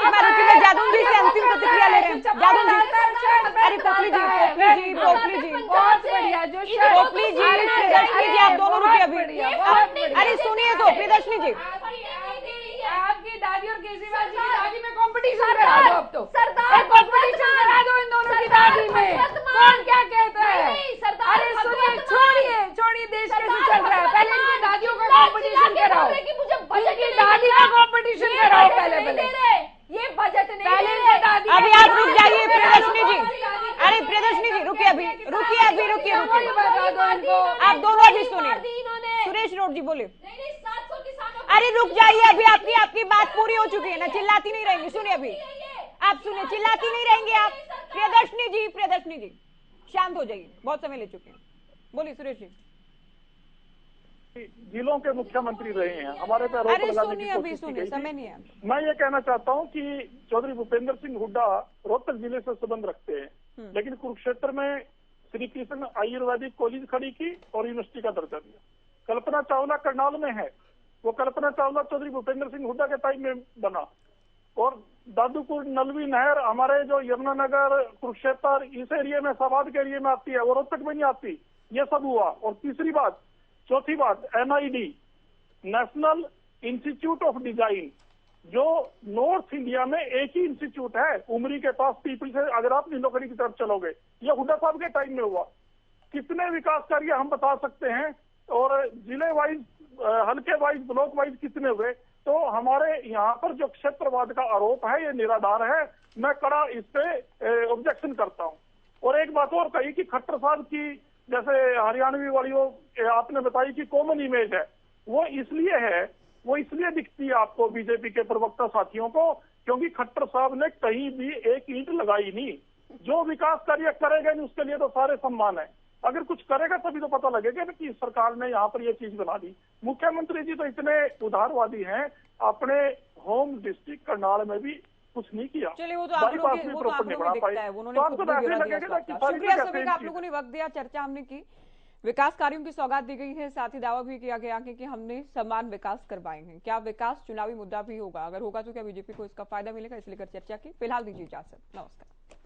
A: जादू जी से अंतिम प्रतिक्रिया ले रहे हैं। पोपली जी
D: बहुत बढ़िया। जो
A: पोपली जी आप दोनों रुकिए अभी। अरे सुनिए तो प्रियदर्शनी जी,
D: आपकी दादी और केजरीवाल जी की दादी में कंपटीशन करा दो। अब तो कंपटीशन करा दो इन दोनों की दादी में, कौन क्या कहता है। अरे सुनिए, छोड़िए देश कैसे चल रहा है, पहले इनकी दादियों का कंपटीशन कराओ, इनकी दादी का कंपटीशन कराओ पहले।
G: ये बजट नहीं,
D: पहले दादी।
A: अभी आप रुक जाइए प्रियदर्शनी जी। अरे प्रियदर्शनी जी रुकिए अभी, रुकिए
D: बता दो इनको।
A: आप दोनों अभी सुनिए। सुरेश रोड जी बोले। अरे रुक जाइए अभी, आपकी बात पूरी हो चुकी है ना, चिल्लाती नहीं रहेंगी। सुनिए अभी, आप सुनिए, चिल्लाती नहीं रहेंगे आप। प्रियदर्शनी जी शांत हो जाइए, बहुत समय ले चुके हैं। बोलिए सुरेश जी।
E: जिलों के मुख्यमंत्री रहे हैं, हमारे पे आरोप लगाने की कोशिश की गई थी।
A: समय नहीं है।
E: मैं ये कहना चाहता हूँ कि चौधरी भूपेंद्र सिंह हुड्डा रोहतक जिले से संबंध रखते हैं, लेकिन कुरुक्षेत्र में श्री कृष्ण आयुर्वेदिक कॉलेज खड़ी की और यूनिवर्सिटी का दर्जा दिया। कल्पना चावला करनाल में है, वो कल्पना चावला चौधरी भूपेंद्र सिंह हुड्डा के टाइम में बना। और दादूपुर नलवी नहर हमारे जो यमुनानगर कुरुक्षेत्र इस एरिया में, सवाद के एरिया में आती है, वो रोहतक में नहीं आती। ये सब हुआ। और चौथी बात NID, national institute of design, जो नॉर्थ इंडिया में एक ही इंस्टीट्यूट है, उमरी के पास पीपल से अगर आप नीलोखड़ी की तरफ चलोगे, ये हुड्डा साहब के टाइम में हुआ। कितने विकास कार्य हम बता सकते हैं, और जिले वाइज, हल्के वाइज, ब्लॉक वाइज कितने हुए। तो हमारे यहाँ पर जो क्षेत्रवाद का आरोप है ये निराधार है। मैं कड़ा इस पे ऑब्जेक्शन करता हूँ। और एक बात और कही कि खट्टर साहब की, जैसे हरियाणवी वालियों आपने बताई कि कॉमन इमेज है, वो इसलिए दिखती है आपको, बीजेपी के प्रवक्ता साथियों को, क्योंकि खट्टर साहब ने कहीं भी एक ईंट लगाई नहीं। जो विकास कार्य करेगा नहीं उसके लिए तो सारे सम्मान है, अगर कुछ करेगा तभी तो पता लगेगा कि सरकार ने यहाँ पर ये चीज बना दी। मुख्यमंत्री जी तो इतने उदारवादी हैं, अपने होम डिस्ट्रिक्ट करनाल में भी कुछ नहीं किया।
A: चलिए वो तो आप लोगों को दिखता है, उन्होंने शुक्रिया सभी का, आप लोगों ने वक्त दिया, चर्चा हमने की, विकास कार्यों की सौगात दी गई है, साथ ही दावा भी किया गया कि हमने समान विकास करवाएंगे। क्या विकास चुनावी मुद्दा भी होगा? अगर होगा तो क्या बीजेपी को इसका फायदा मिलेगा? इस लेकर चर्चा की। फिलहाल दीजिए इजाजत, नमस्कार।